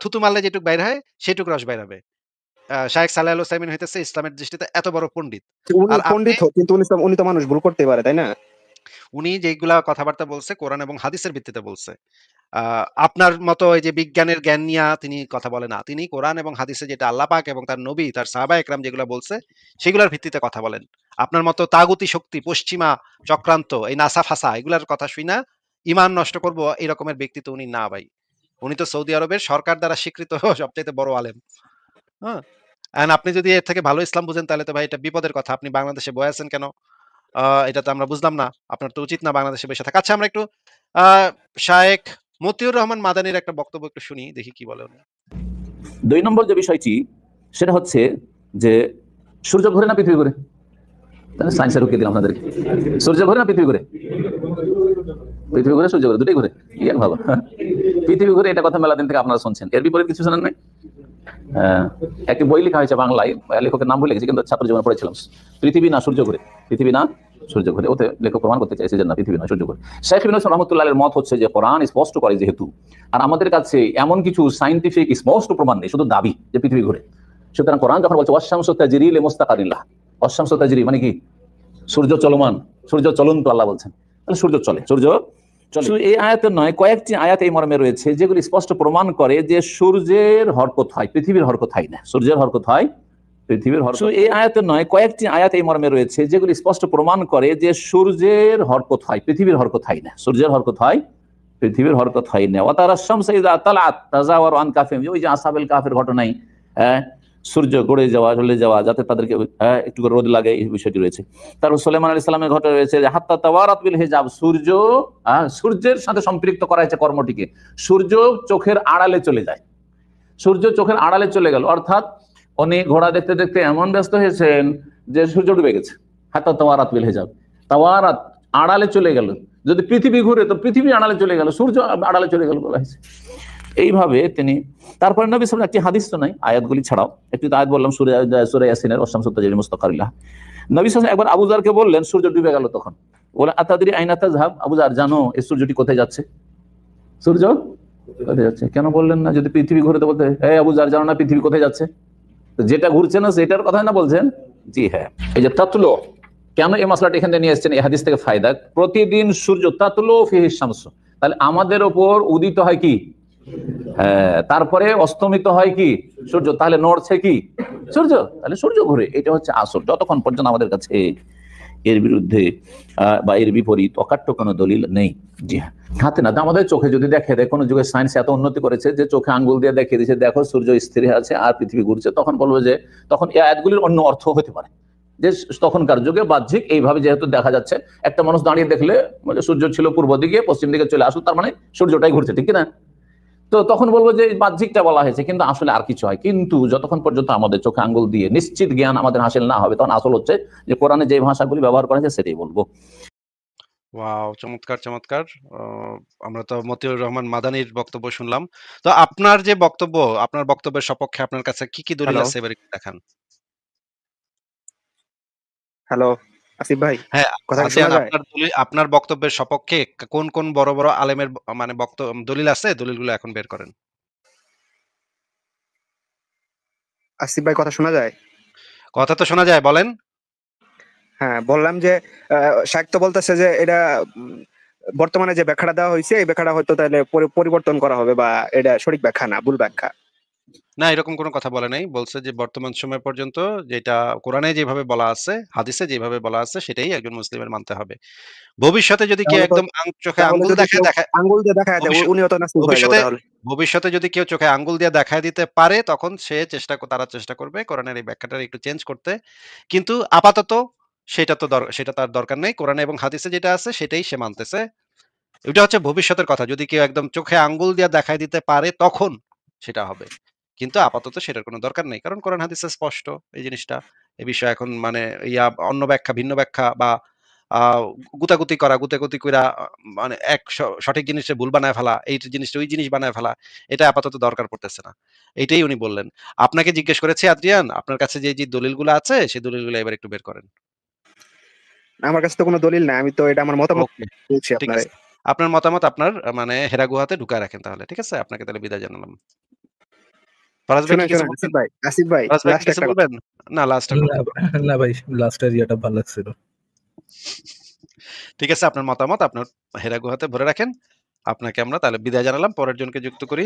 B: থুতু মারলে যেটুক বাইর হয়, সেটুক রস বাইর হবে। শায়েখ সালেহ আল উসাইমিন হইতেছে ইসলামের দৃষ্টিতে এত বড় পণ্ডিত।
C: উনি
B: আর আপনি
C: পণ্ডিত হোক, কিন্তু উনি তো মানুষ, ভুল করতেই পারে, তাই না?
B: উনি যেইগুলা কথাবার্তা বলছে কোরআন এবং হাদিসের ভিত্তিতে বলছে। আ আপনার মতো এই যে বিজ্ঞানের জ্ঞান নিয়া তিনি কথা বলে না। তিনি কোরআন এবং হাদিসে যেটা আল্লাহ পাক এবং তার নবী, তার সাহাবায়ে কেরাম যেগুলা বলছে, সেগুলার ভিত্তিতে কথা বলেন। আপনার মতো তাগুতি শক্তি, পশ্চিমা চক্রান্ত, এই নাসা-ফাসা এগুলার কথা শুইনা ঈমান নষ্ট করব এই রকমের ব্যক্তি তো উনি না ভাই। উনি তো সৌদি আরবের সরকার দ্বারা স্বীকৃত সবচাইতে বড় আলেম। হ্যাঁ? আপনি যদি এর থেকে ভালো ইসলাম বুঝেন তাহলে তো ভাই এটা বিপদের কথা। আপনি বাংলাদেশে বয়ে আছেন কেন? আ এটা তো আমরা বুঝলাম না। আপনার তো উচিত না বাংলাদেশে বইসা থাকা। আচ্ছা আমরা একটু আ শায়েখ মতিউর রহমান মাদানির একটা বক্তব্য একটু শুনি, দেখি কি বলে উনি।
D: ২ নম্বর যে বিষয়টি সেটা হচ্ছে যে সূর্য ঘোরে না পৃথিবী ঘোরে? তাহলে সায়েন্সে ঢুকিয়ে দিলাম আপনাদের। সূর্য ঘোরে না পৃথিবী ঘোরে? পৃথিবী ঘোরে, সূর্য ঘোরে, দুটোই ঘোরে। কি আর ভালো। পৃথিবী ঘুরে, এটা কথা মেলা দিন থেকে আপনারা শুনছেন। এর বিপরীত কিছু জানেন নাই? একটি বই লেখা হয়েছে বাংলায়, লেখকের নাম ভুলে গেছি, কিন্তু ছাত্র জীবনে পড়েছিলাম। পৃথিবী না সূর্য ঘুরে, পৃথিবী না সূর্য ঘুরে। ওতে লেখক প্রমাণ করতে চাইছে যে না, পৃথিবী না সূর্য ঘুরে। শেখ ইবনে হাসান রাহমাতুল্লাহ আলাইহির মত হচ্ছে যে কোরআন স্পষ্ট করে যেহেতু, আর আমাদের কাছে এমন কিছু সায়েন্টিফিক স্পষ্ট প্রমাণ নেই, শুধু দাবি যে পৃথিবী ঘুরে, সুতরাং কোরআন যখন বলছে ওয়াশ-শামসু তাজরি লিমুস্তাকারিন লাহা, ওয়াশ-শামসু তাজরি মানে কি? সূর্য চলমান, সূর্য চলন্ত, আল্লাহ বলছেন, তাহলে সূর্য চলে, সূর্য চলে। এই আয়াতের নয়, কয়েকটি আয়াত এই মর্মে রয়েছে যেগুলি স্পষ্ট প্রমাণ করে যে সূর্যের হরকত হয়, পৃথিবীর হরকত হয় না। সূর্যের হরকত হয়, পৃথিবীর হরকত। এই আয়াতের নয়, কয়েকটি আয়াত এই মর্মে রয়েছে যেগুলি স্পষ্ট প্রমাণ করে যে সূর্যের হরকত হয়, পৃথিবীর হরকত হয় না। সূর্যের হরকত হয়, পৃথিবীর হরকত হয় না। ওয়া তারাশ শামসা ইযা তালাআত তাজাওয়ারু আন কাফিহিম, ওই যে আসহাবুল কাহফের ঘটনায় সূর্য গড়ে যাওয়া, চলে যাওয়া, যাতে তাদেরকে একটু করে রোদ লাগে, এই বিষয়টি রয়েছে। তারপর সুলাইমান আলাইহিস সালামের ঘটনা রয়েছে যে হাত্তা তাওয়ারাত বিল হিজাব, সূর্য সূর্যের সাথে সম্পৃক্ত করা হয়েছে কর্মটিকে। সূর্য চোখের আড়ালে চলে যায়, সূর্য চোখের আড়ালে চলে গেল, অর্থাৎ উনি ঘোড়া দেখতে দেখতে এমন ব্যস্ত হয়েছেন যে সূর্য ডুবে গেছে। হাত্তা তাওয়ারাত বিল হিজাব, তাওয়ারাত আড়ালে চলে গেল। যদি পৃথিবী ঘুরে তো পৃথিবী আড়ালে চলে গেল, সূর্য আড়ালে চলে গেল বলা হয়েছে। এইভাবে তিনি, তারপরে নবী সাল্লাল্লাহু আলাইহি ওয়াসাল্লাম একটি হাদিস তো নাই, আয়াতগুলি ছাড়াও একটি আয়াত বললাম সূরা ইয়াসিনের ওয়াশ-শামসু তাজরি লিমুস্তাকারিন লাহা। নবী সাল্লাল্লাহু আলাইহি ওয়াসাল্লাম একবার আবু যারকে বললেন, সূর্য ডুবে গেল, তখন বলে আতাদরি আইনা তাযহাব, আবু যার জানো এই সূর্যটি কোথায় যাচ্ছে? সূর্য কোথায় যাচ্ছে? কেন বললেন না যদি পৃথিবী ঘুরে? তো বলতে এই আবু যার জানো না পৃথিবী কোথায় যাচ্ছে? তো যেটা ঘুরছে না সেটার কথা না বলছেন? জি হ্যাঁ। এই যে তাতলু, কেন এই মশলাটা এখানে নিয়ে এসেছেন? এই হাদিস থেকে ফায়দা, প্রতিদিন সূর্য তাতলু ফিহি শামসু, তাহলে আমাদের ওপর উদিত হয় কি? হ্যাঁ, তারপরে অস্তমিত হয় কি? সূর্য। তাহলে নড়ছে কি? সূর্য, তাহলে সূর্য ঘুরে। এটা হচ্ছে আসল। যতক্ষণ পর্যন্ত আমাদের কাছে এর বিরুদ্ধে বা এর বিপরীত অকাট্য কোনো দলিল নেই। জি হ্যাঁ, হাতে না, আমাদের চোখে যদি দেখে দেয়, কোনো যুগে সায়েন্স এত উন্নতি করেছে যে চোখে আঙ্গুল দিয়ে দেখিয়ে দিচ্ছে দেখো সূর্য স্থির আছে আর পৃথিবী ঘুরছে, তখন বলবো যে তখন এই আয়াতগুলির অন্য অর্থ হতে পারে, যে তখনকার যুগে বাহ্যিক এইভাবে যেহেতু দেখা যাচ্ছে, একটা মানুষ দাঁড়িয়ে দেখলে সূর্য ছিল পূর্ব দিকে, পশ্চিম দিকে চলে আসুক, তার মানে সূর্যটাই ঘুরছে, ঠিক কিনা? তো তখন বলবো যে বাহ্যিকটা বলা হয়েছে, কিন্তু আসলে আর কিছু হয়। কিন্তু যতক্ষণ পর্যন্ত আমাদের চোখে আঙ্গুল দিয়ে নিশ্চিত জ্ঞান আমাদের হাসিল না হবে, তখন আসল হচ্ছে যে কোরআনে যে ভাষাগুলি ব্যবহার করা হয়েছে সেটাই বলবো।
B: ওয়াও! চমৎকার, চমৎকার। আমরা তো মতিউর রহমান মাদানির বক্তব্য শুনলাম। তো আপনার যে বক্তব্য, আপনার বক্তব্যের সপক্ষে আপনার কাছে কি দলিল
C: হ্যালো,
B: আছে এবার একটু দেখান।
C: হ্যালো, আসিফ ভাই,
B: হ্যাঁ,
C: কথা কি শোনা
B: আদ্রিয়ান,
C: যায়?
B: আপনার বক্তব্যের সপক্ষে কোন, কোন বড়, বড় আলেমের মানে দলিল আছে? দলিলগুলো এখন বের করেন।
C: আসিফ ভাই, কথা শোনা যায়?
B: কথা তো শোনা যায়, বলেন।
C: হ্যাঁ, বললাম যে শায়েখ তো বলতেছে যে এটা বর্তমানে যে ব্যাখ্যাটা দেওয়া হয়েছে এই ব্যাখ্যাটা হয়তো তাহলে পরিবর্তন করা হবে, বা এটা সঠিক ব্যাখ্যা না, ভুল ব্যাখ্যা।
B: না, এরকম কোনো কথা বলে নাই। বলছে যে বর্তমান সময় পর্যন্ত যেটা কোরআনে যেভাবে বলা আছে, হাদিসে যেভাবে বলা আছে সেটাই একজন মুসলিমের মানতে হবে। ভবিষ্যতে যদি কেউ
C: তাহলে তো
B: একদম চোখে
C: তাহলে
B: আঙ্গুল
C: যদি কেউ
B: দেখায়
C: আঙ্গুল দিয়ে দেখায় দেয়,
B: ভবিষ্যৎ
C: উনিও তো নাস্তিক হয়ে যাবে
B: ভবিষ্যতে
C: তাহলে।
B: ভবিষ্যতে যদি কেউ চোখে আঙ্গুল দিয়ে দেখায় দিতে পারে, তখন সে তারা চেষ্টা করবে কোরআনের এই ব্যাখ্যাটা একটু চেঞ্জ করতে। কিন্তু আপাতত সেটা তার দরকার নেই। কোরআনে এবং হাদিসে যেটা আছে সেটাই সে মানতেছে। এটা হচ্ছে ভবিষ্যতের কথা। যদি কেউ একদম চোখে আঙ্গুল দিয়ে দেখায় দিতে পারে, তখন সেটা হবে। কিন্তু আপাতত সেটার কোনো দরকার নেই। কারণ কোরআন হাদিসে স্পষ্ট এই জিনিসটা। এ বিষয়ে এখন মানে অন্য ব্যাখ্যা, ভিন্ন ব্যাখ্যা বা আ গুতাগুতি কইরা মানে সঠিক জিনিসটা ভুল বানায় ফেলা, এই জিনিসটা ওই জিনিস বানায় ফেলা, এটা আপাতত দরকার পড়তেছে না। এইটাই উনি বললেন। আপনাকে জিজ্ঞেস করেছি আদ্রিয়ান, আপনার কাছে যে দলিলগুলো আছে, সেই দলিলগুলো এবার একটু বের করেন।
C: আমার কাছে তো কোনো দলিল নাই, আমি তো এটা আমার মতামত
B: ওকে,
C: বলছি
B: ঠিক
C: আপনারে।
B: আছে। আপনার মতামত আপনার মানে হেরা গুহাতে ঢুকায় রাখেন তাহলে। ঠিক আছে? আপনাকে তাহলে বিদায় জানালাম। ফরাজ ভাই কি
C: শুনেন
B: কিছু
C: শুনেন আসিফ
B: বলবেন?
C: ভাই, আসিফ ভাই,
B: ফরাজ ভাই কি
C: লাস্ট
B: কিছু
C: একটা কথা।
B: বলবেন? না, লাস্টটা
A: না,
B: করবেন।
A: না ভাই, লাস্টের ইয়েটা ভালো লাগছিল।
B: ঠিক আছে, আপনার মতামত আপনার হেরা গুহাতে ভরে রাখেন। আপনাকে আমরা তাহলে বিদায় জানালাম। পরের জনকে যুক্ত করি।